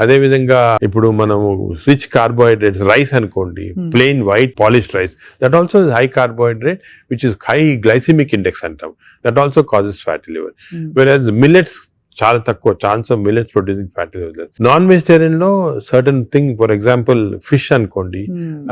అదే విధంగా ఇప్పుడు మనము రిచ్ కార్బోహైడ్రేట్స్, రైస్ అనుకోండి, plain white polished rice, that also is high carbohydrate which is high glycemic index అంటాం. That also causes fatty liver. Versus millets చాలా తక్కువ chance of millets producing fatty liver. Non vegetarian లో certain thing, for example fish అనుకోండి,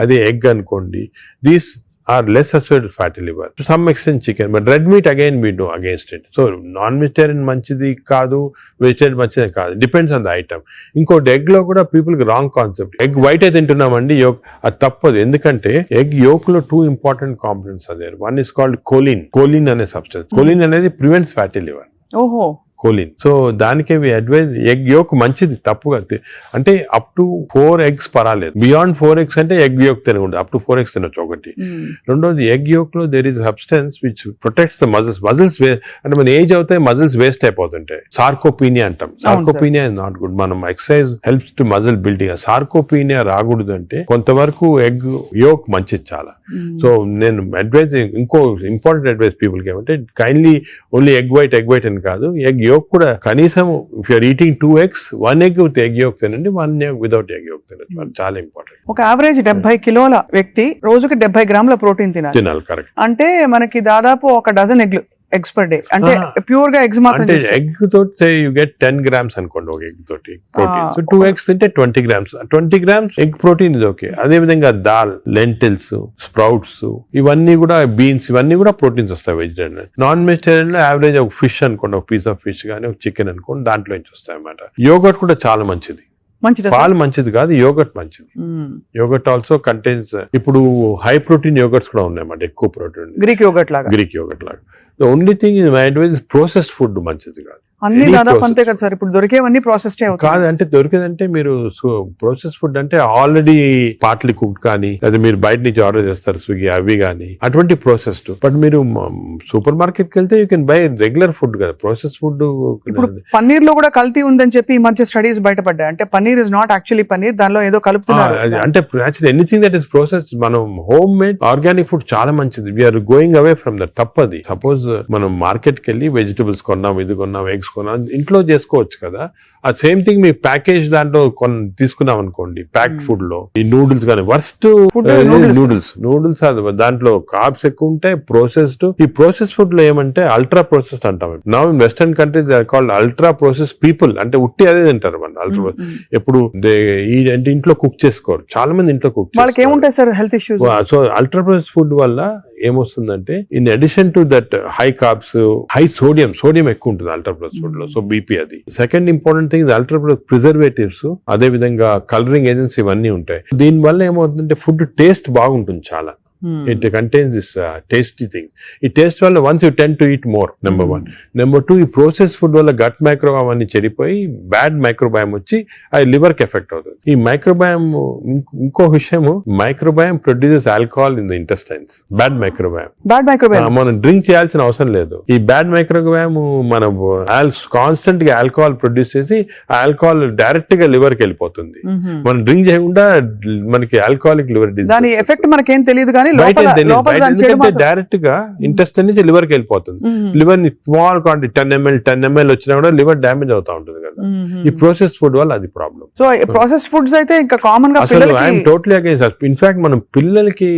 అదే egg అనుకోండి, these are less associated with fatty liver. To some extent chicken, but red meat again we do against it. So non-vegetarian మంచిది కాదు, vegetarian మంచిది కాదు, depends on the item. ఇంకోటి egg లో కూడా పీపుల్ కి రాంగ్ కాన్సెప్ట్. ఎగ్ వైట్ అయితే తింటున్నామండి, yoke అది తప్పదు. ఎందుకంటే ఎగ్ యోక్ లో 2 ఇంపార్టెంట్ కాంపోనెంట్స్ అదే. వన్ ఇస్ కాల్డ్ కోలిన్ అనే సబ్స్టెన్స్. కోలిన్ అనేది ప్రివెంట్స్ ఫ్యాటీ లివర్. ఓహో, కోలిన్. సో దానికే అడ్వైజ్ ఎగ్ యోక్ మంచిది, తప్పుగా అంటే అప్ టు 4 eggs పర్వాలేదు. బియాండ్ 4 eggs అంటే ఎగ్ యోక్ తినకూడదు, అప్ టు 4 eggs తినొచ్చు ఒకటి. రెండోది ఎగ్ యోక్ లో there is substance which protects the muscles. అంటే మన ఏజ్ అవుతాయి మజిల్స్ వేస్ట్ అయిపోతుంటాయి. సార్కోపీనియా అంటాం. Sarcopenia is not good. మనం exercise helps to muscle building. Sarcopenia రాకూడదు అంటే కొంతవరకు ఎగ్ యోక్ మంచిది చాలా. సో నేను అడ్వైజ్, ఇంకో ఇంపార్టెంట్ అడ్వైజ్ పీపుల్ కి ఏమంటే కైండ్లీ ఓన్లీ ఎగ్ వైట్ అని కాదు, ఎగ్ యోక్ కూడా కనీసం if you're eating 2 eggs, 1 egg with egg yolk తినండి, 1 egg వితౌట్ ఎగ్ యోక్ తినండి. చాలా ఇంపార్టెంట్. ఒక యావరేజ్ 70 కిలోల వ్యక్తి రోజుకి 70 గ్రాముల ప్రోటీన్ తినాలి. కరెక్ట్. అంటే మనకి దాదాపు 1 డజన్ eggs per day. అంటే ప్యూర్ గా ఎగ్స్ మాత్రం. అంటే ఎగ్ తోటి యూ గెట్ 10 grams అనుకోండి ఒక ఎగ్ తోటి ప్రోటీన్. సో 2 eggs తింటే 20 grams. 20 grams ఎగ్ ప్రోటీన్ ఇది ఓకే. అదే విధంగా దాల్, లెంటిల్స్, స్ప్రౌట్స్, ఇవన్నీ కూడా బీన్స్, ఇవన్నీ కూడా ప్రోటీన్స్ వస్తాయి వెజిటేరియన్. నాన్ వెజిటేరియన్ లో యావరేజ్ ఒక ఫిష్ అనుకోండి, ఒక పీస్ ఆఫ్ ఫిష్ కానీ ఒక చికెన్ అనుకోండి, దాంట్లో నుంచి వస్తాయి అన్నమాట. యోగర్ట్ కూడా చాలా మంచిది. పాలు మంచిది కాదు, యోగర్ట్ మంచిది. యోగర్ట్ ఆల్సో కంటైన్స్, ఇప్పుడు హై ప్రోటీన్ యోగర్ట్స్ కూడా ఉన్నాయన్నమాట, ఎక్కువ ప్రోటీన్. గ్రీక్ యోగర్ట్ లాగా. The only thing is my advice is processed food మంచిది కాదు. అన్ని దాదాపు అంతే కదా సార్, ఇప్పుడు దొరికేవన్నీ ప్రాసెస్ కాదు. అంటే దొరికేదంటే మీరు ప్రాసెస్ ఫుడ్ అంటే ఆల్రెడీ పార్ట్లీ కుక్డ్ కానీ, లేదా మీరు బయట నుంచి ఆర్డర్ చేస్తారు స్విగ్గీ అవి కానీ, అటువంటి ప్రాసెస్డ్. బట్ మీరు సూపర్ మార్కెట్ కి వెళ్తే you can by regular food కదా, ప్రాసెస్ ఫుడ్. ఇప్పుడు పన్నీర్ లో కూడా కల్తీ ఉందని చెప్పి ఈ మధ్య స్టడీస్ బయటపడ్డాయి. అంటే paneer is not actually paneer, దానిలో ఏదో కలుపుతున్నారు. అంటే actually anything that is process, మనం హోమ్ మేడ్ ఆర్గానిక్ ఫుడ్ చాలా మంచిది. We're going away from that. తప్పది. సపోజ్ మనం మార్కెట్ కి వెళ్ళి వెజిటబుల్స్ కొన్నాం, ఇది కొన్నాం, ఎగ్స్ కొన్నాం, ఇంట్లో చేసుకోవచ్చు కదా. ఆ సేమ్ థింగ్ మీ ప్యాకేజ్ దాంట్లో తీసుకున్నాం అనుకోండి, ప్యాక్డ్ ఫుడ్ లో ఈ నూడిల్స్ కానీ, వర్స్ట్ నూడిల్స్ దాంట్లో కార్బ్స్ ఎక్కువ ఉంటాయి, ప్రాసెస్డ్. ఈ ప్రాసెస్ ఫుడ్ లో ఏమంటే అల్ట్రా ప్రాసెస్డ్ అంటాం. Now in western countries they are called ultra process people. అంటే ఉట్టి అదే తింటారు మన అల్ట్రా. ఎప్పుడు అంటే ఇంట్లో కుక్ చేసుకోరు చాలా మంది, ఇంట్లో కుక్ చేసుకోరు. సో అల్ట్రా ప్రాసెస్ ఫుడ్ వల్ల ఏమొస్తుందంటే, in addition to that high carbs, high sodium ఎక్కువ ఉంటుంది అల్ట్రా ప్రాసెస్ ఫుడ్ లో. సో బీపీ అది. Second important thing ultra preservatives, అదే విధంగా కలరింగ్ ఏజెంట్స్ ఇవన్నీ ఉంటాయి. దీని వల్ల ఏమవుతుందంటే ఫుడ్ టేస్ట్ బాగుంటుంది చాలా. It contains this tasty thing. ఈ టేస్ట్ వల్ల once you tend to eat more, number 1. Number 2, ఈ ప్రాసెస్ ఫుడ్ వల్ల గట్ మైక్రోబయామ్ అన్ని చెడిపోయి బ్యాడ్ మైక్రోబయామ్ వచ్చి అది లివర్ కి ఎఫెక్ట్ అవుతుంది. ఈ మైక్రోబయామ్, ఇంకో విషయం, microbiome produces alcohol in the intestines. Bad microbiome మనం డ్రింక్ చేయాల్సిన అవసరం లేదు. ఈ బ్యాడ్ మైక్రోబయామ్ మనం కాన్స్టెంట్ గా ఆల్కహాల్ ప్రొడ్యూస్ చేసి ఆల్కహాల్ డైరెక్ట్ గా లివర్ కి వెళ్ళిపోతుంది. మనం డ్రింక్ చేయకుండా మనకి ఆల్కహాలిక్ లివర్ డిసీజ్. దాని ఎఫెక్ట్ మనకేం తెలియదు కానీ డైరెక్ట్ గా ఇంటెస్టైన్ నుంచి లివర్ కి వెళ్ళిపోతుంది. లివర్ ని స్మాల్ క్వాంటిటీ 10 ml వచ్చినా కూడా లివర్ డ్యామేజ్ అవుతా ఉంటుంది కదా. ఈ ప్రాసెస్ ఫుడ్ వల్ల అది ప్రాబ్లం. సో ప్రాసెస్ ఫుడ్స్ అయితే ఇంకా కామన్ గా అసలు ఐఎమ్ టోటలీ అగైన్స్. ఇన్ఫాక్ట్ మనం పిల్లలకి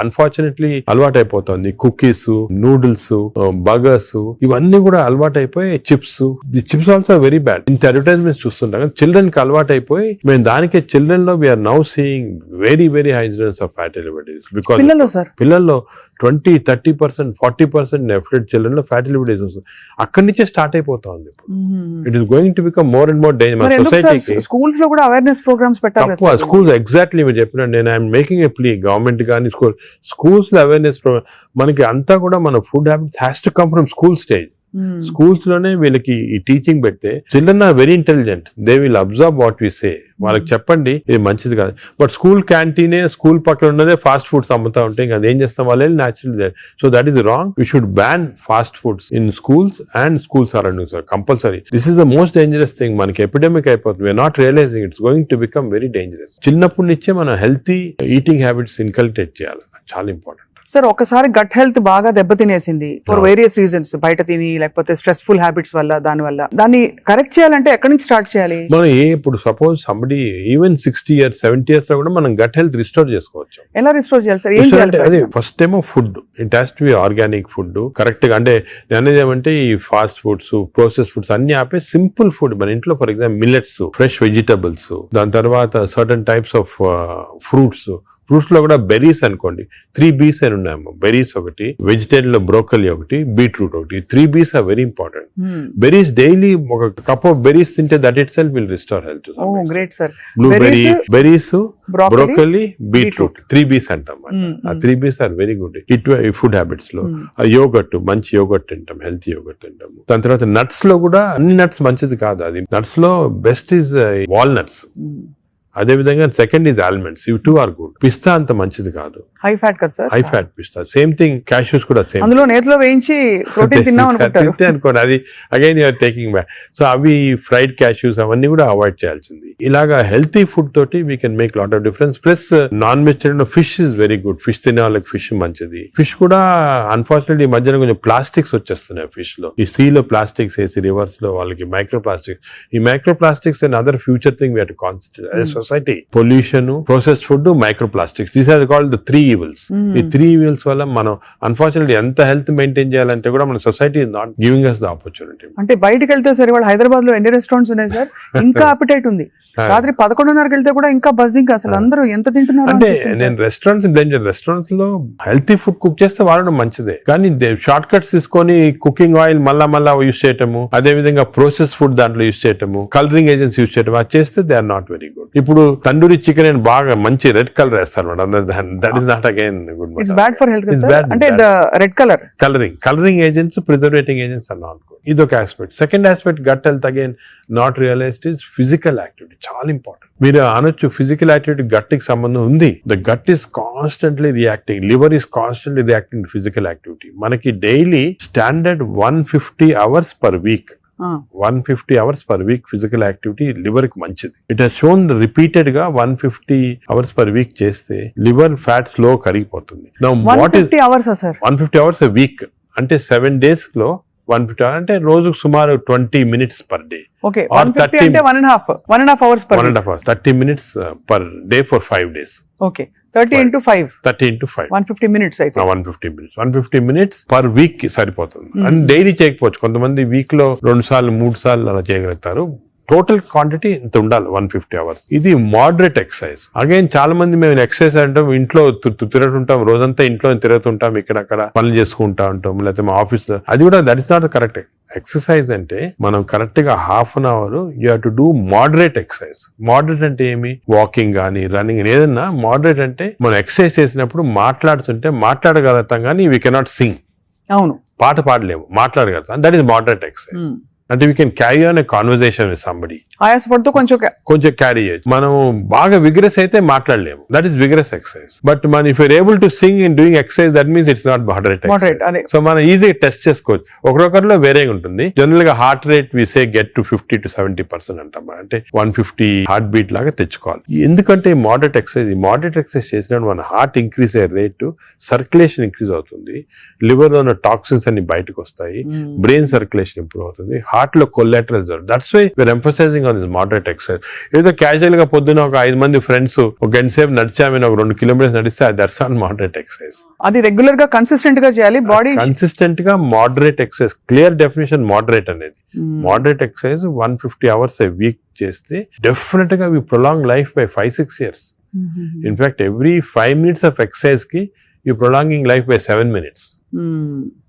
అన్ఫార్చునేట్లీ అలవాటు అయిపోతుంది. కుకీస్, నూడిల్స్, బర్గర్స్ ఇవన్నీ కూడా అలవాటు అయిపోయి, చిప్స్ ఆల్సో వెరీ బ్యాడ్. ఇంత అడ్వర్టైజ్మెంట్స్ చూస్తుంటాం. చిల్డ్రన్ కి అలవాటు అయిపోయి మేము దానికే చిల్డ్రన్ లో we're now seeing very incidence of fatty liver disease. పిల్లల్లో 20-30%, 40% నెఫ్లెట్ చిల్డ్రన్ లో ఫ్యాటీ లివర్ డిసీజ్ వస్తుంది. అక్కడి నుంచే స్టార్ట్ అయిపోతా ఉంది. It is going to become more and more danger. సొసైటీకి స్కూల్స్ లో కూడా అవేర్నెస్ ప్రోగ్రామ్స్ పెట్టాలి. స్కూల్స్ ఎగ్జాక్ట్లీ మీరు చెప్పినట్టు నేను I'm making a plea, government కానీ స్కూల్స్ లో అవేర్నెస్ ప్రోగ్రామ్. మనకి అంతా కూడా మన food habits has to come from school stage. Schools లోనే వీళ్ళకి ఈ టీచింగ్ పెడితే children are very intelligent, they will observe what we say. వాళ్ళకి చెప్పండి ఇది మంచిది కాదు. బట్ స్కూల్ క్యాంటీనే, స్కూల్ పక్కన ఉన్నదే ఫాస్ట్ ఫుడ్స్ అమ్ముతా ఉంటే ఇంకా అదేం చేస్తాం వాళ్ళు natural. So that is wrong. We should ban fast foods in schools and school surroundings compulsory. This is the most dangerous thing. మనకి ఎపిడమిక్ అయిపోతుంది. We're not realising it's going to become very dangerous. చిన్నప్పటి నుంచే మనం healthy eating habits inculcate చేయాలి. చాలా important. Sir ఒకసారి gut health బాగా దెబ్బతినేసింది ఫర్ వేరియస్ రీజన్స్, బయట తిని లేకపోతే స్ట్రెస్ఫుల్ హ్యాబిట్స్ వల్ల, దాన్ని కరెక్ట్ చేయాలంటే ఎక్కడి నుంచి స్టార్ట్ చేయాలి? మనం ఇప్పుడు suppose somebody even 60 years 70 years లో కూడా మనం గట్ హెల్త్ రిస్టోర్ చేసుకోవచ్చు. ఎలా రిస్టోర్ చేయాలి సార్? ఏం చేయాలి? అదే ఫస్ట్ ఏమో food, it has to be organic food correct గా. అంటే నేను ఏమంటే ఈ ఫాస్ట్ ఫుడ్స్, ప్రాసెస్ ఫుడ్స్ అన్ని ఆపే సింపుల్ ఫుడ్ మన ఇంట్లో, for example millets, fresh vegetables, దాని తర్వాత certain types of fruits fruits లో కూడా బెర్రీస్ అనుకోండి 3 Bs అని ఉన్నాయమ్మా. బెర్రీస్ ఒకటి, వెజిటేరియన్ లో బ్రోకలీ ఒకటి, బీట్రూట్ ఒకటి. 3 Bs are very important. Berries daily ఒక కప్ ఆఫ్ బెర్రీస్ తింటే that itself will restore health. Oh great sir. Blueberry, berries, broccoli, broccoli, beetroot 3 Bs అంటాం. ఆ 3 Bs are very good food habits లో. Yogurt, మంచి yogurt తింటాం, healthy yogurt తింటాం. దాని తర్వాత నట్స్ లో కూడా అన్ని నట్స్ మంచిది కాదు. అది నట్స్ లో బెస్ట్ ఈజ్ వాల్నట్స్. అదే విధంగా సెకండ్ ఈజ్ ఆల్మండ్స్. ఇవి 2 ఆర్ గుడ్. పిస్తా అంత మంచిది కాదు, హై ఫ్యాట్ కదా సార్. హై ఫ్యాట్ పిస్తా. సేమ్ థింగ్ క్యాష్యూస్ కూడా సేమ్. అందులో నేతిలో వేయించి ప్రోటీన్ తిన్నాం అనుకుంటారు. అనుకోండి, అది again you're taking back. So అవి ఫ్రైడ్ క్యాష్యూస్ అవన్నీ కూడా అవాయిడ్ చేయాల్సింది. ఇలాగా హెల్తీ ఫుడ్ తోటి we can make lot of difference. Plus non vegetarian fish is very good. Fish తినే వాళ్ళకి ఫిష్ మంచిది. ఫిష్ కూడా అన్ఫార్చునేట్లీ ఈ మధ్యన కొంచెం ప్లాస్టిక్స్ వచ్చేస్తున్నాయి ఫిష్ లో. ఈ సీ లో ప్లాస్టిక్స్ వేసి రివర్స్ లో వాళ్ళకి మైక్రో ప్లాస్టిక్స్. ఈ micro plastics and other future thing we have to concentrate as society. Pollution, processed food, micro plastics, these are called the 3 evils. ఈ 3 evils వల్ల మనం అన్ఫార్చునేట్లీ ఎంత హెల్త్ మెయింటైన్ చేయాలంటే కూడా మన society is not giving us the opportunity. అంటే బయటకు వెళ్తే సార్ ఇవాళ హైదరాబాద్ లో ఎన్ని రెస్టారెంట్స్ ఉన్నాయి సార్, ఇంకా అపిటైట్ ఉంది. రాత్రి 11:30కి వెళ్తే కూడా ఇంకా బజ్జింగ్. అసలు అందరూ ఎంత తింటున్నారు అంటే నేను రెస్టారెంట్స్ లో హెల్తీ ఫుడ్ కుక్ చేస్తే వాడడం మంచిదే, కానీ షార్ట్ కట్స్ తీసుకొని కుకింగ్ ఆయిల్ మళ్ళా యూస్ చేయటము, అదే విధంగా ప్రాసెస్ ఫుడ్ దాంట్లో యూస్ చేయటము, కలరింగ్ ఏజెంట్స్ యూస్ చేయటం, అది చేస్తే they are not very good. ఇప్పుడు తందూరి చికెన్ అని బాగా మంచి రెడ్ కలర్ వేస్తారు madam. That is not again good. It's bad for health. అంటే red colouring agents, preserving agents are not good. ఇది ఒక aspect. Second aspect gut health again not realised is physical activity. చాలా important. మీరు అనొచ్చు physical activity gut కి సంబంధం ఉంది. The gut is constantly reacting, liver is constantly reacting physical activity. మనకి daily standard 150 hours per week. 150 hours per week physical activity liver కి మంచిది. It has shown repeated గా 150 hours per week చేస్తే liver fat slow కరిగిపోతుంది. 150 hours sir, 150 hours a week అంటే 7 days లో 150 hours అంటే రోజుకు సుమారు 20 minutes per day. ఓకే, 150 అంటే 1.5 hours per 1.5 hours, 30 minutes per day for 5 days. Okay, 30 into 5 150 minutes అయితే 150 minutes per week కి సరిపోతుంది. అండ్ డైలీ చేయకపోవచ్చు, కొంతమంది వీక్ లో 2 సార్లు 3 సార్లు అలా చేయగలుగుతారు. టోటల్ క్వాంటిటీ ఇంత ఉండాలి 150 hours. ఇది మోడరేట్ ఎక్సర్సైజ్. అగైన్ చాలా మంది మేము ఎక్సర్సైజ్ అంటాం, ఇంట్లో తిరుగుతుంటాం, రోజంతా ఇంట్లో తిరుగుతుంటాం, ఇక్కడక్కడ పనులు చేసుకుంటా ఉంటాం, లేకపోతే మా ఆఫీస్ లో. అది కూడా that is not correct. Exercise అంటే మనం కరెక్ట్ గా ½ an hour you have to do moderate exercise. Moderate అంటే ఏమి? వాకింగ్ కానీ రన్నింగ్, ఏదన్నా మోడరేట్ అంటే మనం ఎక్సర్సైజ్ చేసినప్పుడు మాట్లాడుతుంటే మాట్లాడగలుగుతాం కానీ వీ కెనాట్ సింగ్. అవును, పాట పాడలేము, మాట్లాడగలుగుతాం. That is moderate exercise. అంటే we can carry on a conversation with somebody. ఆయాసపడుతూ కొంచెం క్యారీ చేయొచ్చు. మనం బాగా విగ్రెస్ అయితే మాట్లాడలేము, that is vigorous exercise. But మన if you're able to sing in doing exercise, that means it's not moderate. So మనం ఈజీగా టెస్ట్ చేసుకోవచ్చు. ఒకరొకరిలో వేరేగా ఉంటుంది. జనరల్ గా heart rate we say get to 50 to 70% అంటాం. అంటే 150 హార్ట్ బీట్ లాగా తెచ్చుకోవాలి. ఎందుకంటే మోడరేట్ ఎక్సర్సైజ్ చేసినప్పుడు మన హార్ట్ ఇంక్రీజ్ అయ్యే రేటు, సర్క్యులేషన్ ఇంక్రీజ్ అవుతుంది, లివర్ లో ఉన్న టాక్సిన్స్ అన్ని బయటకు వస్తాయి, బ్రెయిన్ సర్క్యులేషన్ ఇంప్రూవ్ అవుతుంది, హార్ట్ లో collateral. That's why we're emphasizing on this moderate exercise. ఏదో క్యాజువల్ గా పొద్దున ఒక 5 మంది ఫ్రెండ్స్ ఒక గంట సేపు నడిచామని ఒక 2 kilometers నడిస్తే దట్స్ నాట్ మోడరేట్ ఎక్సర్సైజ్. అది రెగ్యులర్ గా కన్సిస్టెంట్ గా చేయాలి. బాడీ కన్సిస్టెంట్ గా moderate exercise. Clear definition moderate అనేది. Moderate exercise 150 hours a week చేస్తే డెఫినెట్ గా we prolong life by 5-6 years. In fact every 5 minutes of exercise కి you prolonging life by 7 minutes.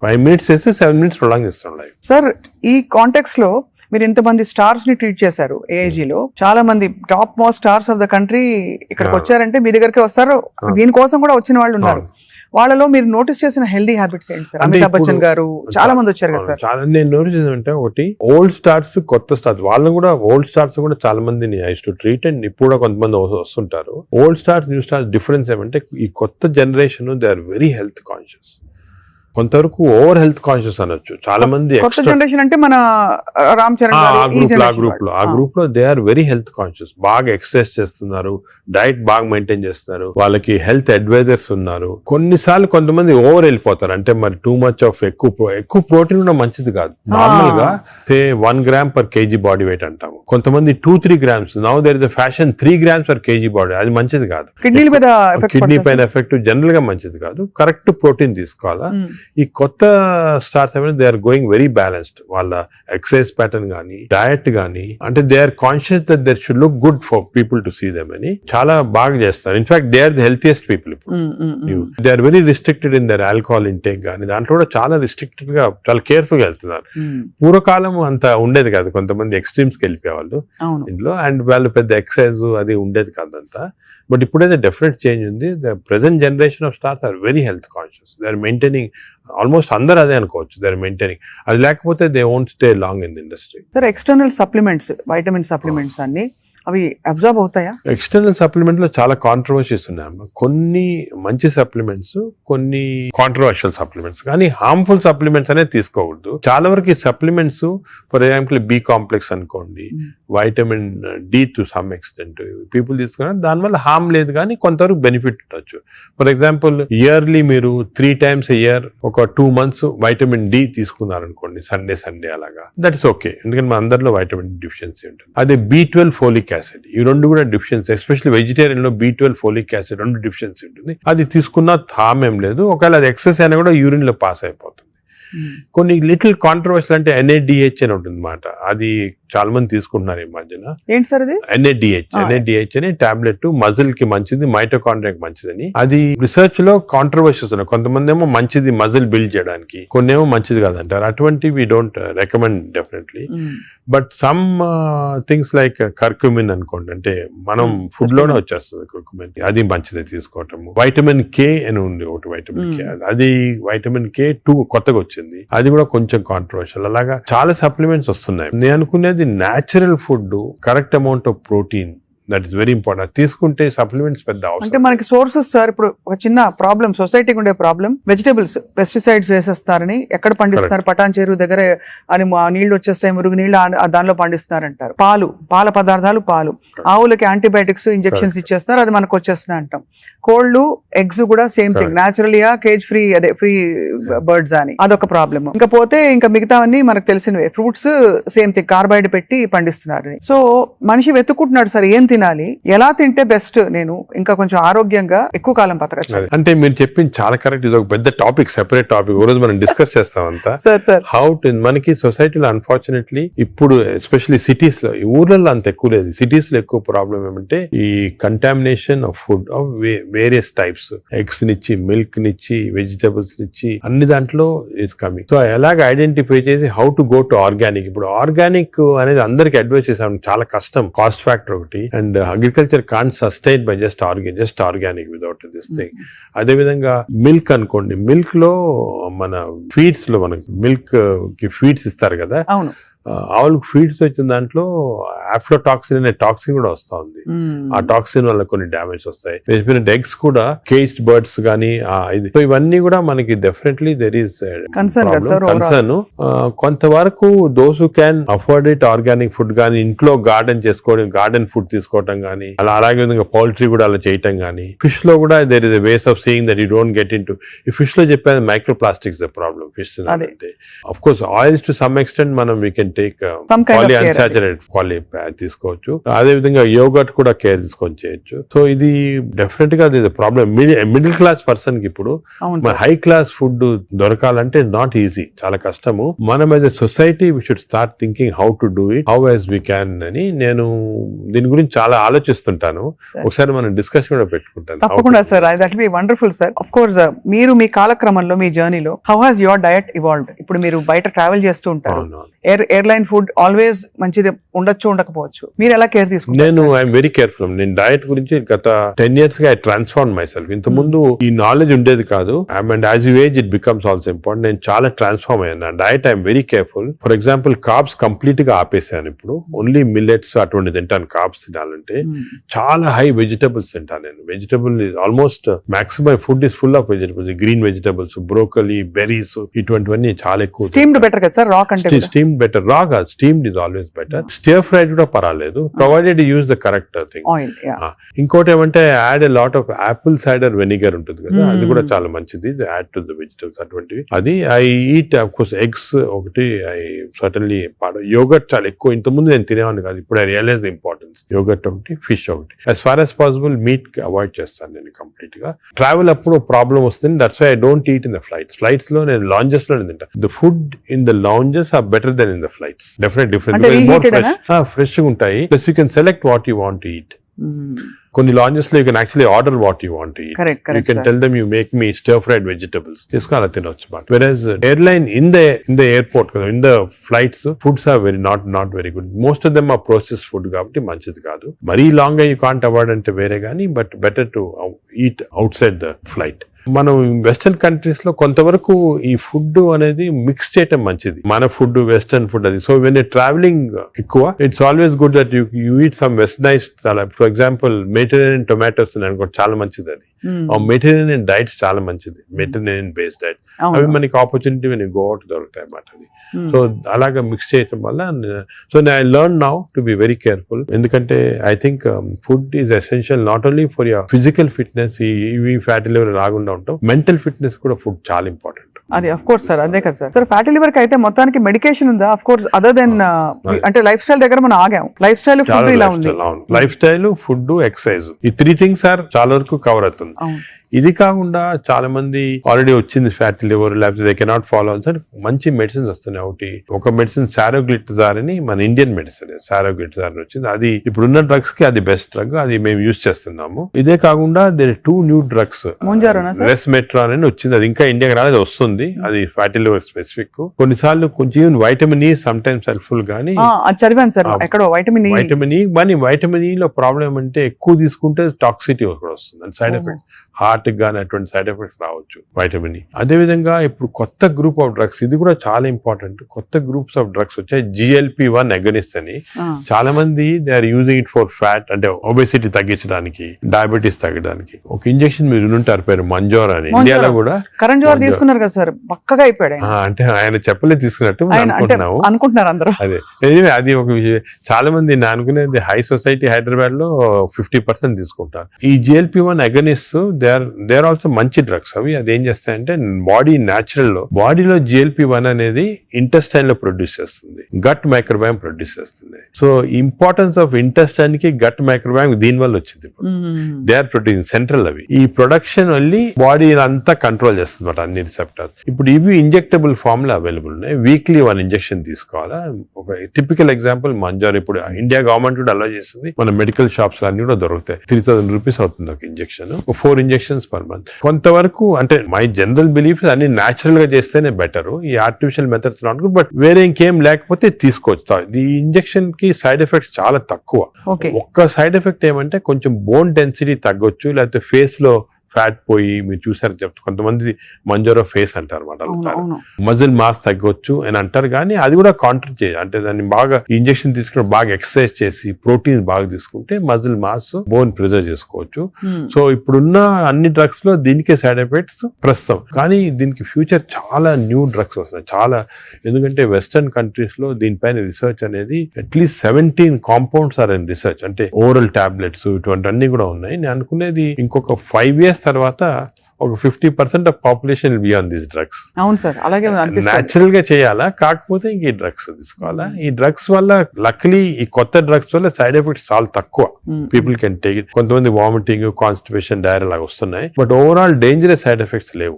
5 minutes చేస్తే 7 minutes prolong చేస్తాం life. Sir, ఈ context లో మీరు ఇంతమంది స్టార్స్ ని ట్రీట్ చేశారు. AIG లో చాలా మంది top most stars of the country ఇక్కడికి వచ్చారంటే మీ దగ్గరికి వస్తారు. దీనికోసం కూడా వచ్చిన వాళ్ళు ఉన్నారు. వాళ్ళలో మీరు నోటీస్ చేసిన హెల్దీ హ్యాబిట్స్ ఏంటి సార్? అమితాబ్ బచ్చన్ గారు చాలా మంది వచ్చారు కదా సార్. చాలా నేను నోటీస్ చేసానంటే, ఒకటి ఓల్డ్ స్టార్స్, కొత్త స్టార్స్. వాళ్ళు కూడా ఓల్డ్ స్టార్స్ కూడా చాలా మందిని ఐ టు ట్రీట్. అండ్ ఇప్పుడు కూడా కొంతమంది వస్తుంటారు. Old stars, new stars difference ఏమంటే, ఈ కొత్త generation they are very health conscious. కొంతవరకు ఓవర్ హెల్త్ కాన్షియస్ అనొచ్చు. చాలా మంది కొత్త జనరేషన్ అంటే మన రామ్ చరణ్ ఆ గ్రూప్ లో they are very health conscious. బాగా ఎక్సర్సైజ్ చేస్తున్నారు, డైట్ బాగా మెయింటైన్ చేస్తున్నారు, వాళ్ళకి హెల్త్ అడ్వైజర్స్ ఉన్నారు. కొన్నిసార్లు కొంతమంది ఓవర్ వెళ్ళిపోతారు. అంటే మరి టూ మచ్ ఆఫ్ ఎక్కువ ప్రోటీన్ కూడా మంచిది కాదు. నార్మల్ గా 1 gram per kg body weight అంటాము. కొంతమంది 2-3 grams. Now there is a fashion 3 grams per kg body. అది మంచిది కాదు. కిడ్నీ పైన ఎఫెక్ట్ జనరల్ గా మంచిది కాదు. కరెక్ట్ ప్రోటీన్ తీసుకోవాలా. ఈ కొత్త స్టార్స్ ఏమైనా they are going very balanced. వాళ్ళ ఎక్సర్సైజ్ ప్యాటర్న్ గానీ డయట్ గానీ, అంటే they are conscious that their should look good for people to see them అని చాలా బాగా చేస్తారు. In fact they are the healthiest people ఇప్పుడు. They are very restricted in their alcohol intake కానీ, దాంట్లో కూడా చాలా రిస్ట్రిక్టెడ్ గా చాలా కేర్ఫుల్ గా వెళ్తున్నారు. పూర్వకాలం అంత ఉండేది కాదు, కొంతమంది ఎక్స్ట్రీమ్స్ కి వెళ్ళిపోయేవాళ్ళు ఇంట్లో, అండ్ వాళ్ళు పెద్ద ఎక్సర్సైజ్ అది ఉండేది కాదంతా. బట్ ఇప్పుడైతే డెఫినెట్ చేంజ్ ఉంది. The present generation of stars are very health conscious. They are maintaining, almost అందరూ అదే అనుకోవచ్చు, దే ఆర్ మెయింటైనింగ్. అది లేకపోతే they won't stay long in the industry. Sir external supplements, vitamin supplements అన్ని అవి observe అవుతాయా? External supplement లో చాలా కాంట్రవర్సీస్ ఉన్నాయి. కొన్ని మంచి సప్లిమెంట్స్, కొన్ని కాంట్రవర్షియల్ సప్లిమెంట్స్, కానీ హార్మ్ఫుల్ సప్లిమెంట్స్ అనేది తీసుకోకూడదు. చాలా వరకు ఈ supplements, for example B complex అనుకోండి, vitamin D to some extent people తీసుకున్నారు, దానివల్ల హార్మ్ లేదు కానీ కొంతవరకు బెనిఫిట్ ఉండొచ్చు. ఫర్ ఎగ్జాంపుల్ ఇయర్లీ మీరు 3 times a year ఒక 2 months వైటమిన్ డి తీసుకున్నారు అనుకోండి, సండే అలాగా, దట్ ఇస్ ఓకే. ఎందుకంటే మన అందరిలో వైటమిన్ డి డెఫిషియన్సీ ఉంటుంది. అదే B12 ఫోలిక్ యాసిడ్, ఈ రెండు కూడా డెఫిషియన్సీ, ఎస్పెషల్లీ వెజిటేరియన్ లో B12 ఫోలిక్ యాసిడ్ రెండు డెఫిషియన్సీ ఉంటుంది. అది తీసుకున్నా హార్మ్ ఏం లేదు. ఒకవేళ అది ఎక్సెస్ అయినా కూడా యూరిన్ లో పాస్ అయిపోతుంది. కొన్ని లిటిల్ కాంట్రవర్షియల్ అంటే NADH అని ఉంటుంది అన్నమాట. అది చాలా మంది తీసుకుంటున్నారు ఈ మధ్యన. ఏంటి సార్ అది? NADH అనే టాబ్లెట్ మజిల్ కి మంచిది, మైటోకాండ్రియాకి మంచిదని. అది రిసర్చ్ లో కాంట్రవర్షియస్ ఉన్నాయి. కొంతమంది ఏమో మంచిది మజిల్ బిల్డ్ చేయడానికి, కొన్ని ఏమో మంచిది కాదంటారు. అటువంటి we don't recommend definitely. But some things like curcumin అనుకోండి, అంటే మనం ఫుడ్ లోనే వచ్చేస్తుంది కర్క్యూమిన్, అది మంచిది తీసుకోవటము. వైటమిన్ K అని ఉంది ఒకటి, వైటమిన్ K, అది వైటమిన్ K2 కొత్తగా వచ్చింది, అది కూడా కొంచెం కాంట్రవర్షియల్. అలాగా చాలా సప్లిమెంట్స్ వస్తున్నాయి. నేను అనుకునేది natural food, correct amount of protein, that is very important. తీసుకుంటే సప్లిమెంట్స్ పెద్ద అవసరం. అంటే మనకి సోర్సెస్ సార్, ఇప్పుడు ఒక చిన్న ప్రాబ్లం సొసైటీకి ఉండే ప్రాబ్లం, వెజిటేబుల్స్ పెస్టిసైడ్స్ వేసేస్తారని, ఎక్కడ పండిస్తున్నారు, పటాన్ చెరువు దగ్గర అని నీళ్లు వచ్చేస్తాయి, మురుగు నీళ్లు దానిలో పండిస్తున్నారంటారు. పాల పదార్థాలు, ఆవులకి యాంటీబయాటిక్స్ ఇంజెక్షన్స్ ఇచ్చేస్తారు, అది మనకు వచ్చేస్తున్నాయి అంటాం. కోళ్లు, ఎగ్స్ కూడా సేమ్ థింగ్, న్యాచురల్ గా కేజ్ ఫ్రీ, అదే ఫ్రీ బర్డ్స్ అని, అదొక ప్రాబ్లమ్. ఇంకా పోతే ఇంకా మిగతావన్నీ మనకు తెలిసినవే. ఫ్రూట్స్ సేమ్ థింగ్, కార్బైడ్ పెట్టి పండిస్తున్నారు. సో మనిషి వెతుక్కుంటున్నాడు సార్ ఏం తినాలి, ఎలా తింటే బెస్ట్, నేను ఇంకా కొంచెం ఆరోగ్యంగా ఎక్కువ కాలం బతకచ్చు. అంటే మీరు చెప్పింది చాలా కరెక్ట్. ఇది ఒక పెద్ద టాపిక్, సెపరేట్ టాపిక్, ఈ రోజు మనం డిస్కస్ చేస్తాం అంతా. సార్ హౌ టు, మనకి సొసైటీలో అన్ఫార్చునేట్లీ ఇప్పుడు ఎస్పెషల్లీ సిటీస్ లో, ఈ ఊర్లలో అంత ఎక్కువ లేదు, సిటీస్ లో ఎక్కువ ప్రాబ్లం ఏమంటే ఈ contamination of food of various types, eggs నిచ్చి, మిల్క్ నిచ్చి, వెజిటబుల్స్ నిచ్చి, అన్ని దాంట్లో ఇట్స్ కమింగ్. సో ఎలాగ ఐడెంటిఫై చేసి how to go to organic. ఇప్పుడు ఆర్గానిక్ అనేది అందరికి అడ్వైస్ చేసాం, చాలా కష్టం, కాస్ట్ ఫ్యాక్టర్ ఒకటి, and agriculture can't sustain by just organic without this thing. అదే విధంగా మిల్క్ అనుకోండి, మిల్క్ లో మన ఫీడ్స్ లో మనకి మిల్క్ కి ఫీడ్స్ ఇస్తారు కదా, ఆవులకు ఫీడ్స్ వచ్చిన దాంట్లో ఆఫ్లోటాక్సిన్ అనే టాక్సిన్ కూడా వస్తా ఉంది. ఆ టాక్సిన్ వల్ల కొన్ని డ్యామేజ్ వస్తాయి. ఎగ్స్ కూడా కేజ్డ్ బర్డ్స్ గానీ, సో ఇవన్నీ కూడా మనకి డెఫినెట్లీ దెర్ ఈస్ కన్సర్న్. కొంతవరకు those who can afford it, organic food గానీ, ఇంట్లో గార్డెన్ చేసుకోవడం, గార్డెన్ ఫుడ్ తీసుకోవటం గానీ, అలాగే విధంగా పౌల్ట్రీ కూడా అలా చేయటం గానీ. ఫిష్ లో కూడా there is a ways of seeing that you don't get in to. ఈ ఫిష్ లో చెప్పేది మైక్రోప్లాస్టిక్స్ ప్రాబ్లం ఫిష్ అంటే. Of course oils to some extent మనం we can take poly unsaturated poly తీసుకోవచ్చు. అదే విధంగా యోగట్ కూడా కేర్ తీసుకొని చేయొచ్చు. సో ఇది డెఫినెట్ గా ప్రాబ్లం. మిడిల్ క్లాస్ పర్సన్ కి ఇప్పుడు హై క్లాస్ ఫుడ్ దొరకాలంటే నాట్ ఈజీ, చాలా కష్టము. మనం as a society we should start thinking how to do it, how as we can అని నేను దీని గురించి చాలా ఆలోచిస్తుంటాను. ఒకసారి మనం డిస్కషన్ కూడా పెట్టుకుంటాను. తప్పకుండా sir, that be wonderful sir. Of course మీరు మీ కాలక్రమంలో, మీ జర్నీలో how has your diet evolved? ఇప్పుడు మీరు బయట ట్రావెల్ చేస్తూ ఉంటారు, ఎయిర్లైన్ ఫుడ్ ఆల్వేస్ మంచిది ఉండొచ్చు, ఉండకపోవచ్చు, మీరు ఎలా కేర్ తీసుకుంటారు? నేను ఐఎమ్ వెరీ కేర్ఫుల్. నేను డయట్ గురించి గత 10 years గా ఐ ట్రాన్స్ఫార్మ్ మై సెల్ఫ్. ఇంత ముందు ఈ నాలెడ్జ్ ఉండేది కాదు, and as you age it becomes also important. నేను చాలా ట్రాన్స్ఫార్మ్ అయ్యాను. Diet I'm very careful. For example carbs complete గా ఆపేసాను. ఇప్పుడు ఓన్లీ మిల్లెట్స్ అటువంటి తింటాను. కార్బ్స్ తినాలంటే చాలా హై వెజిటబుల్స్ తింటాను నేను. Vegetable almost maximum food is full of vegetables, green vegetables, broccoli, berries, ఇటువంటివన్నీ చాలా ఎక్కువ. స్టీమ్డ్ బెటర్ కదా సార్, రా కంటే స్టీమ్డ్ బెటర్. బాగా steamed is always better. Stir fried కూడా పర్వాలేదు, provided use the correct thing. Oil. ఇంకోటి ఏమంటే add a lot of Apple cider vinegar ఉంటుంది కదా, అది కూడా చాలా మంచిది, యాడ్ టు ద వెజిటబుల్స్ అటువంటివి. అది I eat of course eggs ఒకటి, ఐ సర్టన్లీ యోగర్ట్ చాలా ఎక్కువ. ఇంతకుముందు నేను తినేవాడిని కాదు, ఇప్పుడు I realize the importance. Yogurt ఒకటి, ఫిష్ ఒకటి. As far as possible meat avoid చేస్తాను నేను కంప్లీట్ గా. ట్రావెల్ అప్పుడు ప్రాబ్లం వస్తుంది, that's why I don't eat in the flights లో నేను లాంజెస్ లో తింటా. The food in the lounges are better than in the flights, definite different fresh ఉంటాయి. Plus you can select what you want to eat. కొన్ని lounges లో you can actually order what you want to eat. You can tell them you make me stir fried vegetables, తీసుకుని అలా తినొచ్చు. But versus airline in the airport కదా, in the flights foods are very not very good. Most of them are process food కాబట్టి మంచిది కాదు. మరీ long you can't avoid అంటే వేరే కానీ, but better to eat out side the flight. మనం western countries లో కొంతవరకు ఈ ఫుడ్ అనేది మిక్స్ చేయటం మంచిది, మన ఫుడ్ వెస్టర్న్ ఫుడ్ అది. సో వెన్ ట్రావెలింగ్ ఎక్కువ, it's always good that you eat some westernise. For example Mediterranean tomatoes అనుకోండి, చాలా మంచిది అది. మెడిటరేనియన్ డైట్స్ చాలా మంచిది, మెడిటరేనియన్ బేస్డ్ డైట్. అవి మనకి ఆపర్చునిటీ వెన్ గో అవుట్ దొరుకుతాయి అన్నమాట అది. సో అలాగా మిక్స్ చేయటం వల్ల, so I learn now to be very careful. ఎందుకంటే I think food is essential not only for your physical fitness, ఈ ఫ్యాటీ లివర్ రాకుండా ఉంటాం, మెంటల్ ఫిట్నెస్ కూడా ఫుడ్ చాలా ఇంపార్టెంట్. అది అఫ్ కోర్స్ సార్, అదే కదా సార్. ఫ్యాటీ లివర్ కి అయితే మొత్తానికి మెడికేషన్ ఉందా? అఫ్ కోర్స్ అదర్ దెన్ అంటే లైఫ్ స్టైల్ దగ్గర మనం ఆగాం. లైఫ్ స్టైల్ ఫుడ్ ఇలా ఉంది. లైఫ్ స్టైల్, ఫుడ్, ఎక్సర్సైజ్, ఈ 3 things ఆర్ చాలా వరకు కవర్ అవుతుంది. ఇది కాకుండా చాలా మంది ఆల్రెడీ వచ్చింది ఫ్యాటీ లివర్, లేకపోతే దే కెనాట్ ఫాలో అని మంచి మెడిసిన్స్ వస్తున్నాయి. ఒకటి ఒక మెడిసిన్ సారోగ్లిటజార్ అని, మన ఇండియన్ మెడిసిన్ సారోగ్లిటజార్ వచ్చింది. అది ఇప్పుడున్న డ్రగ్స్ కి అది బెస్ట్ డ్రగ్, అది మేము యూజ్ చేస్తున్నాము. ఇదే కాకుండా దేర్ 2 new drugs, రెస్మెట్రాన్ అని వచ్చింది, అది ఇంకా ఇండియాకి రాలేదు, వస్తుంది. అది ఫ్యాటీ లివర్ స్పెసిఫిక్. కొన్నిసార్లు కొంచెం vitamin E some times helpful గానీ, చదివాను సార్ ఎక్కడో వైటమిన్ ఈ. కానీ వైటమిన్ ఈ లో ప్రాబ్లం అంటే ఎక్కువ తీసుకుంటే టాక్సిటీ కూడా వస్తుంది, అండ్ సైడ్ ఎఫెక్ట్, హార్ట్ గానీ అటువంటి సైడ్ ఎఫెక్ట్స్ రావచ్చు వైటమిన్ ఈ. అదే విధంగా ఇప్పుడు కొత్త గ్రూప్ ఆఫ్ డ్రగ్స్, ఇది కూడా చాలా ఇంపార్టెంట్. కొత్త గ్రూప్స్ ఆఫ్ డ్రగ్స్ వచ్చాయి, GLP-1 అగనిస్ట్ అని. చాలా మంది they are using it for fat, అంటే ఒబెసిటీ తగ్గించడానికి, డయాబెటీస్ తగ్గడానికి. ఒక ఇంజెక్షన్ మీరు వినుంటారు, పేరు మంజోర్ అని. ఇండియాలో కూడా కరణ్ జోహర్ తీసుకున్నారు కదా సార్, పక్కగా అయిపోయాడు. అంటే ఆయన చెప్పలే తీసుకున్నట్టు అనుకుంటున్నారు అందరూ. అదే అది ఒక విషయం. చాలా మంది నేను అనుకునేది హై సొసైటీ హైదరాబాద్ లో 50% తీసుకుంటారు ఈ GLP-1 agonist. They are also మంచి డ్రగ్స్ అవి. అది ఏం చేస్తాయంటే బాడీ న్యాచురల్ లో, బాడీలో GLP-1 అనేది ఇంటెస్టైన్ లో ప్రొడ్యూస్ చేస్తుంది, గట్ మైక్రోబయామ్ ప్రొడ్యూస్ చేస్తుంది. సో ఇంపార్టెన్స్ ఆఫ్ ఇంటెస్టైన్ కి గట్ మైక్రోబయామ్ దీని వల్ల వచ్చింది. దే ఆర్ ప్రొడ్యూసింగ్ సెంట్రల్, అవి ఈ ప్రొడక్షన్ వల్లి బాడీ అంతా కంట్రోల్ చేస్తుంది అన్ని రిసెప్టర్స్. ఇప్పుడు ఇవి ఇంజెక్టబుల్ ఫామ్ లో అవైలబుల్ ఉన్నాయి, వీక్లీ 1 ఇంజెక్షన్ తీసుకోవాలా. ఒక టిపికల్ ఎగ్జాంపుల్ మంజోర్, ఇప్పుడు ఇండియా గవర్నమెంట్ కూడా అలో చేస్తుంది, మన మెడికల్ షాప్స్ అన్ని కూడా దొరుకుతాయి. 3000 రూపీస్ అవుతుంది ఒక ఇంజెక్షన్, 4 ఇంజెక్షన్స్ పర్ మంత్. కొంతవరకు అంటే మై జనరల్ బిలీఫ్ అన్ని న్యాచురల్ గా చేస్తేనే బెటర్, ఈ artificial methods not good. But వేరే ఇంకేం లేకపోతే తీసుకోవచ్చు. ఈ ఇంజెక్షన్ కి సైడ్ ఎఫెక్ట్స్ చాలా తక్కువ. ఒక్క సైడ్ ఎఫెక్ట్ ఏమంటే కొంచెం బోన్ డెన్సిటీ తగ్గొచ్చు, లేకపోతే ఫేస్ లో ఫ్యాట్ పోయి, మీరు చూసారు చెప్తా కొంతమంది మంజోరో ఫేస్ అంటారు అన్నమాట, మజిల్ మాస్ తగ్గొచ్చు అని అంటారు. కానీ అది కూడా కాంట్రీ చేయాలి, అంటే దాన్ని బాగా ఇంజెక్షన్ తీసుకుని బాగా ఎక్సర్సైజ్ చేసి ప్రోటీన్స్ బాగా తీసుకుంటే మజిల్ మాస్, బోన్ ప్రిజర్వ్ చేసుకోవచ్చు. సో ఇప్పుడున్న అన్ని డ్రగ్స్ లో దీనికే సైడ్ ఎఫెక్ట్స్ ప్రస్తుతం. కానీ దీనికి ఫ్యూచర్ చాలా న్యూ డ్రగ్స్ వస్తున్నాయి చాలా. ఎందుకంటే వెస్టర్న్ కంట్రీస్ లో దీనిపైన రీసెర్చ్ అనేది at least 17 compounds are in research, అంటే ఓరల్ టాబ్లెట్స్ ఇటువంటి అన్ని కూడా ఉన్నాయి. నేను అనుకునేది ఇంకొక 5 years తర్వాత ఒక 50% of population will be on these drugs. అవును సార్, అలాగే న్యాచురల్ గా చేయాలా, కాకపోతే ఇంక ఈ డ్రగ్స్ తీసుకోవాలా. ఈ డ్రగ్స్ వల్ల లక్లీ ఈ కొత్త డ్రగ్స్ వల్ల సైడ్ ఎఫెక్ట్స్ చాలా తక్కువ, పీపుల్ కెన్ టేక్ ఇట్. కొంతమంది వామిటింగ్, కాన్స్టిపేషన్, డైరియా లాగా వస్తున్నాయి, but overall dangerous side effects లేవు.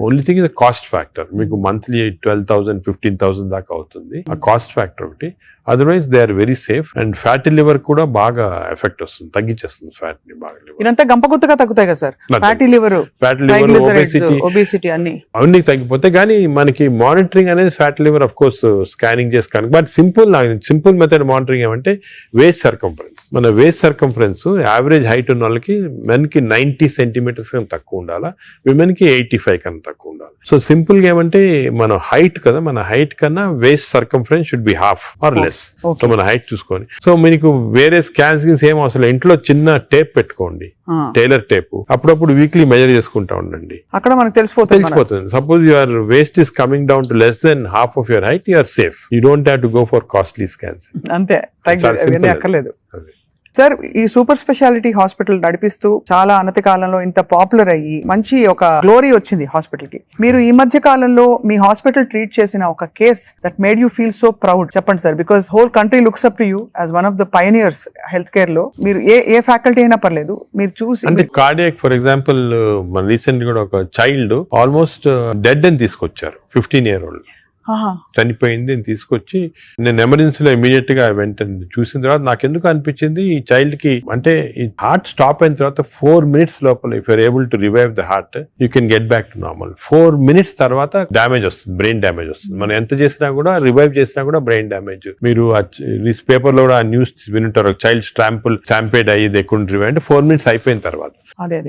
Only thing is cost factor. మీకు మంత్లీ 12,000 15,000 దాకా అవుతుంది, ఆ కాస్ట్ ఫ్యాక్టర్ ఒకటి. Otherwise they are very safe. And fatty liver కూడా బాగా ఎఫెక్ట్ వస్తుంది, తగ్గించేస్తుంది ఫ్యాట్ ని బాగా. ఇదంతా గంపగుత్తగా తగ్గుతాయి కదా సార్, ఫ్యాటీ లివర్, ఒబేసిటీ అన్ని తగ్గిపోతాయి. కానీ మనకి మానిటరింగ్ అనేది fatty liver of course scanning చేసి కనుక, బట్ సింపుల్ మెథడ్ మానిటరింగ్ ఏమంటే వేస్ట్ సర్కంఫరెన్స్. మన వేస్ట్ సర్కంఫరెన్స్ యావరేజ్ హైట్ ఉన్న వాళ్ళకి మెన్ కి 90 centimeters కన్నా తక్కువ ఉండాలా, విమెన్ కి 85 కన్నా తక్కువ ఉండాలి. సో సింపుల్ గా ఏమంటే మన హైట్ కదా, మన హైట్ కన్నా waist circumference should be half or less. Less. Okay. So మన హైట్ చూసుకొని, సో మీకు వేరే స్కాన్స్ ఏం అవసరం, ఇంట్లో చిన్న టేప్ పెట్టుకోండి, టైలర్ టేప్, అప్పుడప్పుడు వీక్లీ మెజర్ చేసుకుంటా ఉండండి, అక్కడ మనకు తెలిసిపోతుంది. Suppose your waist is coming down to less than half of your height, you're safe. You don't have to go for costly scans. అంతే, అక్కర్లేదు. సార్, ఈ సూపర్ స్పెషాలిటీ హాస్పిటల్ నడిపిస్తూ చాలా అనతి కాలంలో ఇంత పాపులర్ అయ్యి మంచి ఒక గ్లోరీ వచ్చింది హాస్పిటల్ కి. మీరు ఈ మధ్య కాలంలో మీ హాస్పిటల్ ట్రీట్ చేసిన ఒక case that made you feel so proud చెప్పండి sir, because whole country looks up to you as one of the pioneers health care లో. మీరు ఏ ఫ్యాకల్టీ అయినా పర్లేదు, మీరు చూసి. అంటే కార్డియాక్ ఫర్ ఎగ్జాంపుల్, మన రీసెంట్ కూడా ఒక చైల్డ్ ఆల్మోస్ట్ డెడ్ అని తీసుకొచ్చారు, 15 year old చనిపోయింది అని తీసుకొచ్చి, నేను ఎమర్జెన్సీలో ఇమీడియట్ గా వెంటనే చూసిన తర్వాత నాకు ఎందుకు అనిపించింది, ఈ చైల్డ్ కి అంటే ఈ హార్ట్ స్టాప్ అయిన తర్వాత 4 minutes లోపల if you're able to revive the heart, you can get back to normal. 4 minutes తర్వాత డ్యామేజ్ వస్తుంది, బ్రెయిన్ డ్యామేజ్ వస్తుంది. మనం ఎంత చేసినా కూడా, రివైవ్ చేసినా కూడా బ్రెయిన్ డ్యామేజ్. మీరు న్యూస్ పేపర్ లో కూడా ఆ న్యూస్ వినుంటారు, చైల్డ్ స్టాంపేడ్ అయ్యి దే కుడెంట్ రివైవ్ అంటే 4 minutes అయిపోయిన తర్వాత. అదే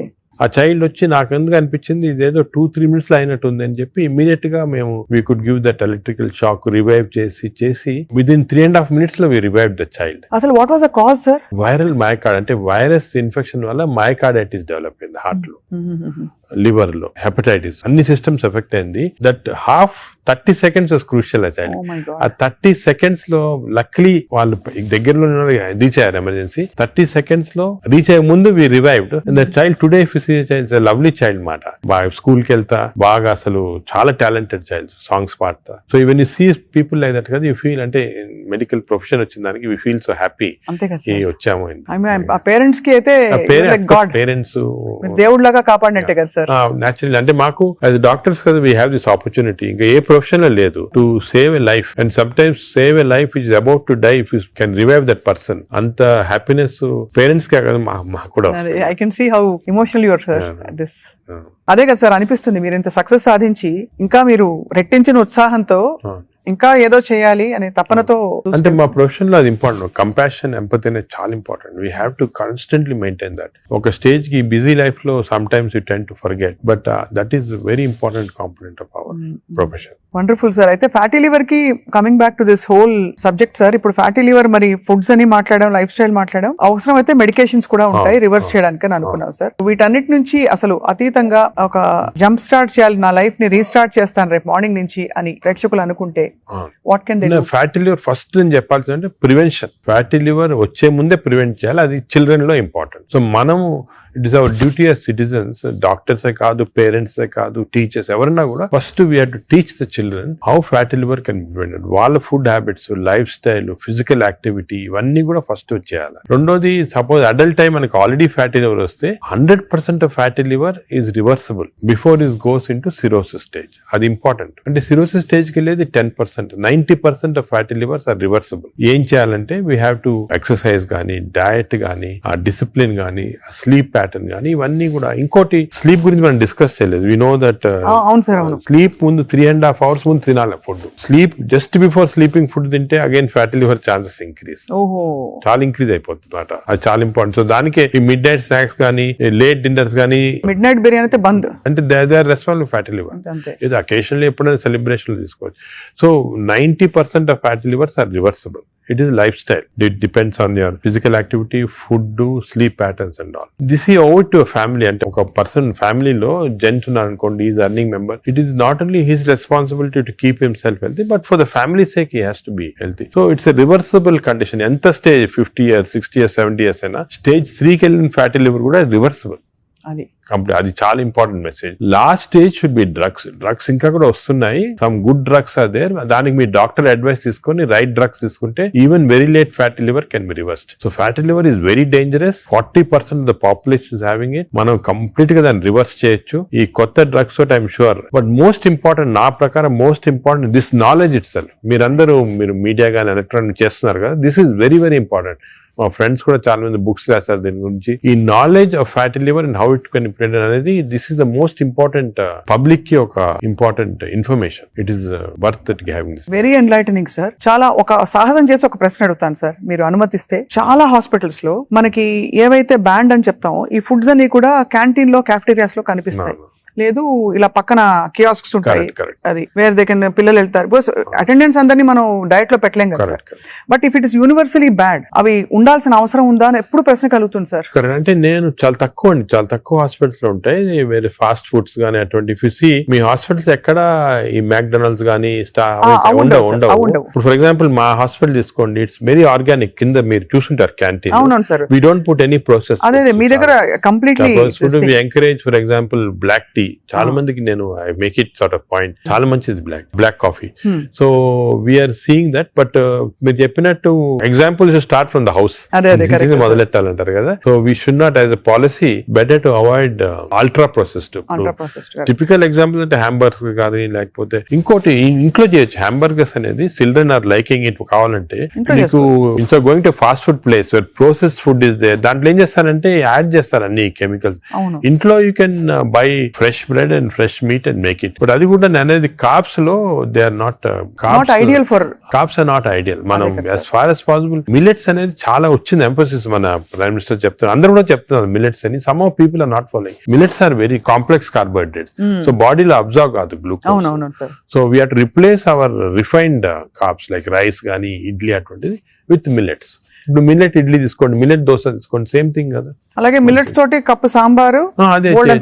ఆ చైల్డ్ వచ్చి నాకు ఎందుకు అనిపించింది ఇదేదో 2-3 minutes లో అయినట్టు ఉంది అని చెప్పి ఇమీడియట్ గా మేము we could give that electrical shock, revive చేసి విదిన్ 3.5 minutes లో వి రివైవ్ ద చైల్డ్. అసలు what was the cause sir? Viral మయోకార్డ్ అంటే వైరస్ ఇన్ఫెక్షన్ వల్ల మయోకార్డైటిస్ డెవలప్ అయింది హార్ట్ లో, లివర్ లో, హెపటైటిస్, అన్ని సిస్టమ్స్ ఎఫెక్ట్ అయింది. That 30 seconds was crucial. ఆ చైల్డ్ ఆ 30 seconds లో లక్లీ వాళ్ళు దగ్గరలో రీచ్ అయ్యారు ఎమర్జెన్సీ. 30 seconds లో రీచ్ అయ్యే ముందు we revived. That child today child lovely child మాట, బాగా స్కూల్ కి వెళ్తా, బాగా అసలు చాలా టాలెంటెడ్ చైల్డ్, సాంగ్స్ పాడతా. So even you see people like that కదా, యూ ఫీల్ అంటే మెడికల్ ప్రొఫెషన్ వచ్చిన దానికి వి ఫీల్ సో హ్యాపీ వచ్చాము. పేరెంట్స్ కి అయితే పేరెంట్స్ దేవుడు లాగా కాపాడినట్టే కదా సార్. నేచురల్ అంటే మాకు యాజ్ డాక్టర్స్ కదా వీ హ్యావ్ దిస్ ఆపర్చునిటీ, ఇంకా ఏ ప్రొఫెషన్ లేదు, to save a life. And sometimes save a life is about to die, if you can revive that person. అంత హ్యాపీనెస్ పేరెంట్స్ కే కదా మాకు కూడా. I can see how emotional you are sir this. అదే కదా sir అనిపిస్తుంది, మీరు ఇంత సక్సెస్ సాధించి ఇంకా మీరు రెట్టించిన ఉత్సాహంతో ఇంకా ఏదో చేయాలి అనే తపనతో. అంటే మా ప్రొఫెషన్ లో అది ఇంపార్టెంట్, కంపాషన్, ఎంపతి అనేది చాలా important. We have to constantly maintain that. ఒక స్టేజ్ కి బిజీ లైఫ్ లో some times you tend to forget, but that is very important component of our profession. Wonderful sir. అయితే fatty liver కి coming back to this whole subject sir, ఇప్పుడు fatty liver మరి foods అని మాట్లాడడం, life style మాట్లాడడం, అవసరం అయితే medications కూడా ఉంటాయి రివర్స్ చేయడానికి అని అనుకున్నాం సార్. వీటన్నిటి నుంచి అసలు అతీతంగా ఒక జంప్ స్టార్ట్ చేయాలి, నా లైఫ్ ని రీస్టార్ట్ చేస్తాను రేపు మార్నింగ్ నుంచి అని ప్రేక్షకులు అనుకుంటే what can they do? Fatty liver first నేను చెప్పాల్సిందంటే ప్రివెన్షన్. ఫ్యాటీ లివర్ వచ్చే ముందే ప్రివెంట్ చేయాలి, అది చిల్డ్రన్ లో ఇంపార్టెంట్. సో మనము it is our duty as citizens, డాక్టర్సే కాదు, పేరెంట్సే కాదు, టీచర్స్ ఎవరన్నా కూడా first we have to teach the children how fatty liver can be prevented. వాళ్ళ food habits, lifestyle, physical activity ఇవన్నీ కూడా ఫస్ట్ చేయాలి. రెండోది, సపోజ్ అడల్ట్ టైం మనకి ఆల్రెడీ ఫ్యాటీ లివర్ వస్తే 100% of fatty liver is reversible before is goes in to cirrhosis stage. అది important. అంటే cirrhosis stage కి వెళ్ళేది 10%, 90% of fatty livers are reversible. ఏం చేయాలంటే వీ హ్యావ్ టు ఎక్సర్సైజ్ గానీ, డయట్ గానీ, ఆ డిసిప్లిన్ గానీ, స్లీప్ ప్యాటర్న్ కానీ ఇవన్నీ కూడా. ఇంకోటి, స్లీప్ గురించి మనం డిస్కస్ చేయలేదు. వి నో దట్ స్లీప్ ముందు 3.5 hours ముందు తినాలి food. Sleep just before sleeping food తింటే again fatty liver chances increase, చాలా ఇంక్రీజ్ అయిపోతుంది అన్నమాట. అది చాలా ఇంపార్టెంట్. సో దానికి ఈ మిడ్ నైట్ స్నాక్స్ కానీ, లేట్ డిన్నర్స్ కానీ, మిడ్ నైట్ బిర్యానీ అయితే బంద్, అంటే they are responsible fatty liver. ఇది అకేషన్లీ ఎప్పుడైనా సెలబ్రేషన్ తీసుకోవచ్చు. So 90% of fatty livers are reversible. It is lifestyle. It depends on your physical activity, food, sleep patterns and all. This is over to a family. And a person family lo gent unnarukondi, is earning member. It is not only his responsibility to keep himself healthy, but for the family's sake he has to be healthy. So it's a reversible condition. Enta stage 50 years, 60 years, 70 years aina stage 3 ki ellin fatty liver kuda reversible. అది చాలా important message. Last stage should be drugs ఇంకా కూడా వస్తున్నాయి. Some good drugs are there. దానికి మీ doctor advice తీసుకొని right drugs తీసుకుంటే even very late fatty liver can be reversed. So fatty liver is very dangerous. 40% of the population is having it. మనం complete గా దాన్ని రివర్స్ చేయొచ్చు ఈ కొత్త డ్రగ్స్ తోటి, I'm sure. But most important, నా ప్రకారం most important this knowledge it self. మీరు మీడియా గానీ ఎలక్ట్రానిక్ చేస్తున్నారు కదా, this is very very important. మా ఫ్రెండ్స్ కూడా చాలా మంది బుక్స్ రాశారు దీని గురించి. ఈ knowledge of fatty liver and how it can prevent అనేది, this is the most important public కి ఒక important information. It is worth it having this. Very enlightening sir. చాలా ఒక సాహసం చేసి ఒక ప్రశ్న అడుగుతాను సార్, మీరు అనుమతిస్తే. చాలా హాస్పిటల్స్ లో మనకి ఏవైతే బ్యాండ్ అని చెప్తామో ఈ ఫుడ్స్ అన్ని కూడా క్యాంటీన్ లో, క్యాఫ్టేరియాస్ లో కనిపిస్తాయి. లేదు ఇలా పక్కన కియాస్క్స్ ఉంటాయి, Correct, correct. అది వేర్ దే కెన్ పిల్లలు వెళ్తారు. బికాస్ అటెండెన్స్ అందరినీ మనం డయట్ లో పెట్టలేం కదా sir. Correct, but if it is universally bad, అవి ఉండాల్సిన అవసరం ఉందా అని ఎప్పుడు ప్రశ్న కలుగుతుంది సార్. కరెక్ట్. అంటే నేను చాలా తక్కువ హాస్పిటల్స్ లో ఉంటాయి వేరే ఫాస్ట్ ఫుడ్స్ గానీ అటువంటి ఫిసి. మీ హాస్పిటల్స్ ఎక్కడ ఈ మ్యాక్డొనాల్డ్స్ గానీ ఉండవు sir, ఉండవు. ఉండవు. ఇప్పుడు ఫర్ ఎగ్జాంపుల్ మా హాస్పిటల్ తీసుకోండి, ఇట్స్ వెరీ ఆర్గానిక్. కింద మీరు చూసుంటారు క్యాంటీన్, అవునవును sir. We don't put any process. అదే మీ దగ్గర completely we encourage for example black tea. చాలా మందికి నేను I make it sort of point, చాలా మంచిది black coffee. So we're seeing that. But మీరు చెప్పినట్టు example start from the house మొదలెట్టాలంటారు కదా. So we should not as a policy better to avoid ultra processed. Typical example అంటే hamburger కానీ లేకపోతే ఇంకోటి ఇంట్లో చేయొచ్చు. హ్యాంబర్గర్స్ అనేది చిల్డ్రన్ ఆర్ లైకింగ్ ఇట్. కావాలంటే మీకు ఇంట్లో going to fast food place where processed food is there, దాంట్లో ఏం చేస్తారంటే యాడ్ చేస్తారు అన్ని కెమికల్స్. ఇంట్లో you can buy fresh bread and fresh meat and make it. But అది కూడా అనేది కార్బ్స్ లో they are not ideal for carbs are not ideal. మనం as far as possible millets అనేది చాలా వచ్చింది ఎంఫోసిస్. మన ప్రైమ్ మినిస్టర్ చెప్తున్నారు, అందరూ కూడా చెప్తున్నారు మిల్లెట్స్ అని. Some of people are not following. Millets are very complex carbohydrates, so బాడీలో అబ్జర్వ్ కాదు glucose. So we have to replace our refined carbs like rice కానీ ఇడ్లీ అటువంటిది విత్ మిల్లెట్స్. ఇప్పుడు మిల్లెట్ ఇడ్లీ తీసుకోండి, మిల్లెట్ దోశ తీసుకోండి, సేమ్ థింగ్ కదా. అలాగే మిల్లెట్స్ తోటి కప్పు సాంబారు,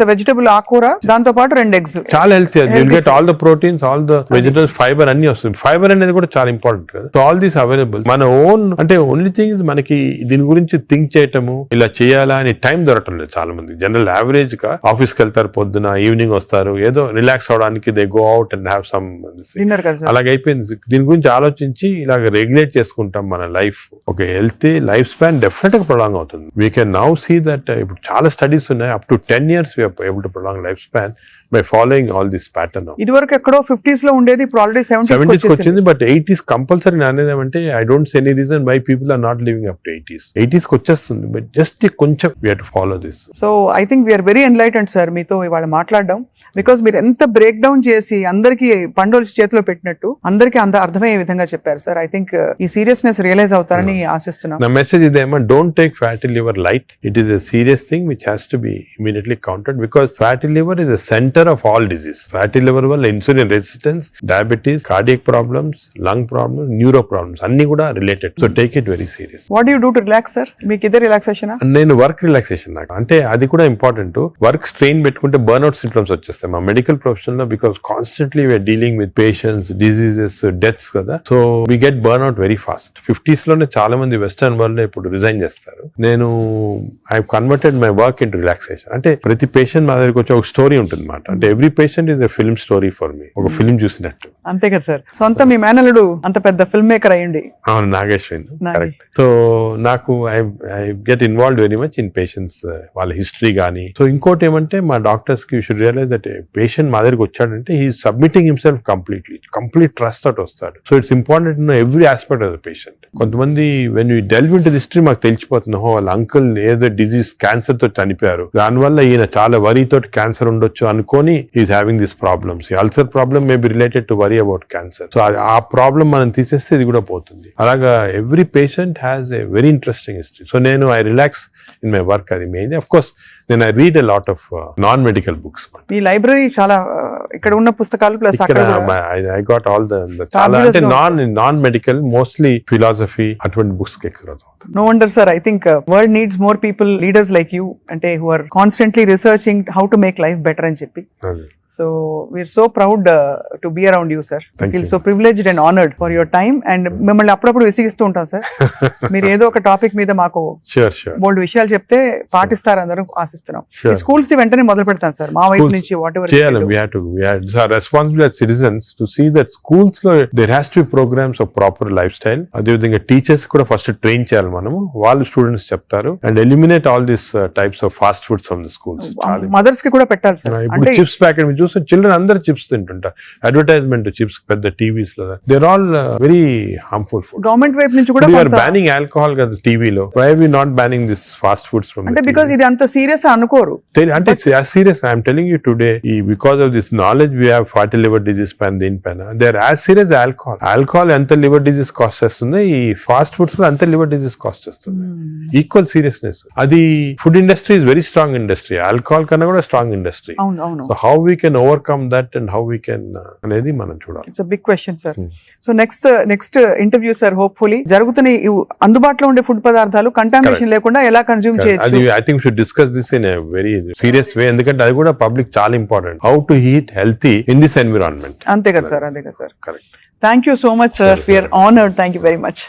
వెజిటబుల్ ఆకుకూర, దాంతో పాటు 2 eggs, చాలా healthy. You'll get all the proteins, all the vegetables, fibre అన్ని వస్తుంది. ఫైబర్ అనేది కూడా చాలా ఇంపార్టెంట్ కదా. So all these available. మన ఓన్ అంటే ఓన్లీ థింగ్ మనకి దీని గురించి థింక్ చేయటము, ఇలా చేయాలా అని టైం దొరకటం లేదు చాలా మంది. జనరల్ యావరేజ్ గా ఆఫీస్ కి వెళ్తారు, పొద్దున ఈవినింగ్ వస్తారు, ఏదో రిలాక్స్ అవడానికి they go out and have some dinner. అలాగే అయిపోయింది. దీని గురించి ఆలోచించి ఇలాగ రెగ్యులేట్ చేసుకుంటాం మన లైఫ్. ఒక హెల్తీ లైఫ్ స్పాన్ డెఫినెట్ గా ప్రొలాంగ్ అవుతుంది. We can now see that ఇప్పుడు చాలా స్టడీస్ ఉన్నాయి, up to 10 years we are able to prolong lifespan by following all this pattern. ఇది వరకు ఎక్కడో 50s లో ఉండేది, ఇప్పుడు ఆల్రెడీ 70s వచ్చింది. బట్ 80s కంపల్సరీ అనేది అంటే I don't see any reason why people are not living up to 80s కి వచ్చేస్తుంది. బట్ జస్ట్ కొంచెం we have to follow this. So I think we're very enlightened sir మీతో ఇవాళ మాట్లాడడం. Because మీరు ఎంత బ్రేక్ డౌన్ చేసి అందరికి పండుగ చేతిలో పెట్టినట్టు అందరికి అర్థమయ్యే విధంగా చెప్పారు సార్. ఐ థింక్ ఈ సీరియస్నెస్ రియలైజ్ అవుతారని ఆశిస్తున్నాం. నా మెసేజ్ ఇదేమో, don't take fatty liver light. It is a serious thing which has to be immediately countered, because fatty liver is a center of all disease. Fatty liver వల్ల insulin resistance, diabetes, cardiac problems, lung problems, neuro problems అన్ని కూడా related. So take it very serious. What do you do to relax sir? మీకు ఇదే relaxation? నేను work relaxation నాకు అంటే అది కూడా ఇంపార్టెంట్. వర్క్ స్ట్రెయిన్ పెట్టుకుంటే బర్న్అవుట్ సింప్టమ్స్ వచ్చేస్తాయి మా మెడికల్ ప్రొఫెషన్ లో. Because constantly we're dealing with patients, diseases, deaths కదా. So we get burnout very fast. 50s లోనే చాలా మంది వెస్టర్న్ వరల్డ్ లో ఇప్పుడు రిజైన్ చేస్తారు. నేను I converted my work into relaxation. అంటే ప్రతి పేషెంట్ మా దగ్గరికి వచ్చి ఒక స్టోరీ ఉంటుంది అన్నమాట. అంటే every patient is a film story for me. ఒక ఫిల్మ్ చూసినట్టు. అంతే కదా సార్. సొంత మీ మేనల్లుడు అంత పెద్ద ఫిల్మ్ మేకర్ అయ్యండి. అవును, నాగేశ్వరి. కరెక్ట్. సో నాకు I get involved very much in patients, వాళ్ళ హిస్టరీ గానీ. సో ఇంకోటి ఏమంటే మా డాక్టర్స్ కి you should realise that patient మా దగ్గరికి వచ్చాడంటే he submitting himself complete trust తోటి వస్తాడు. So it's important to know every aspect of the patient. కొంతమంది when you delve into the history మాకు తెలిసిపోతుంది, వాళ్ళ అంకుల్ ఏదో డిజీజ్ క్యాన్సర్ తో చనిపోయారు, దానివల్ల ఈయన చాలా వరీ తోటి క్యాన్సర్ ఉండొచ్చు అనుకొని is having this problems. Ulcer problem may be related to worry about cancer. So ఆ ప్రాబ్లం మనం తీసేస్తే ఇది కూడా పోతుంది. అలాగా every patient has a very interesting history. So నేను I relax in my work. అది మెయిన్. అఫ్ కోర్స్ నేను I read a lot of non medical books. ఈ లైబ్రరీ చాలా ఇక్కడ ఉన్న పుస్తకాలు plus I got all the చాలా అంటే నాన్ మెడికల్, మోస్ట్లీ ఫిలాసఫీ అటువంటి బుక్స్ ఎక్కువ. No wonder sir, I think world needs more people, leaders like you, ante who are constantly researching how to make life better అని చెప్పి. So we're so proud to be around you sir. I feel so privileged and honored for your time. And మిమ్మల్ని అప్పుడప్పుడు విసిగిస్తూ ఉంటాం sir. మీరు ఏదో ఒక topic మీద మాకు బోల్డ్ విషయాలు చెప్తే పాటిస్తారు అందరం ఆశిస్తున్నాం. ఈ స్కూల్స్ వెంటనే మొదలు పెడతాం సార్ మా వైపు నుంచి. What ever we are responsible as citizens to see that schools లో there has to be programs of proper lifestyle. అదే విధంగా టీచర్స్ కూడా ఫస్ట్ ట్రైన్ చేయాలి మనము. వాళ్ళు స్టూడెంట్స్ చెప్తారు and eliminate all this types of fast foods from the schools. Mothers కి కూడా పెట్టాలి సార్. ఇప్పుడు చిప్స్ ప్యాకెట్ మీరు చూస్తే చిల్డ్రన్ అందరు చిప్స్ తింటుంటారు. అడ్వర్టైజ్మెంట్ చిప్స్ పెద్ద టీవీస్ లో, they are all very harmful food. Government వైపు నుంచి కూడా బ్యానింగ్ ఆల్కహాల్ కదా టీవీలో. Why are we not banning this fast foods from? అంటే బికాజ్ ఇది అంత సీరియస్ అనుకోరు. అంటే serious I'm telling you today, because of this knowledge we have fatty liver disease పైన దీనిపైన they are as serious alcohol. Alcohol ఎంత liver disease cost చేస్తుంది, ఈ ఫాస్ట్ ఫుడ్స్ లో అంత లివర్ డిజీజ్ కాస్ట్ చేస్తుంది. Equal seriousness. అది food industry is very strong industry. Alcohol కన్నా కూడా స్ట్రాంగ్ ఇండస్ట్రీ. అవును. So how we can overcome that and how we can అనేది మనం చూడాలి. It's big question sir. So next interview sir hopefully జరుగుతున్న ఈ అందుబాటులో ఉండే ఫుడ్ పదార్థాలు కంటామినేషన్ లేకుండా ఎలా కన్జ్యూమ్ చేయొచ్చు. అది I think should discuss this in a very serious way, ఎందుకంటే అది కూడా పబ్లిక్ చాలా important. How to eat healthy in this environment. అంతే కదా సార్, అంతే కదా sir. Correct. Thank you so much sir, we're honoured. Thank you very much.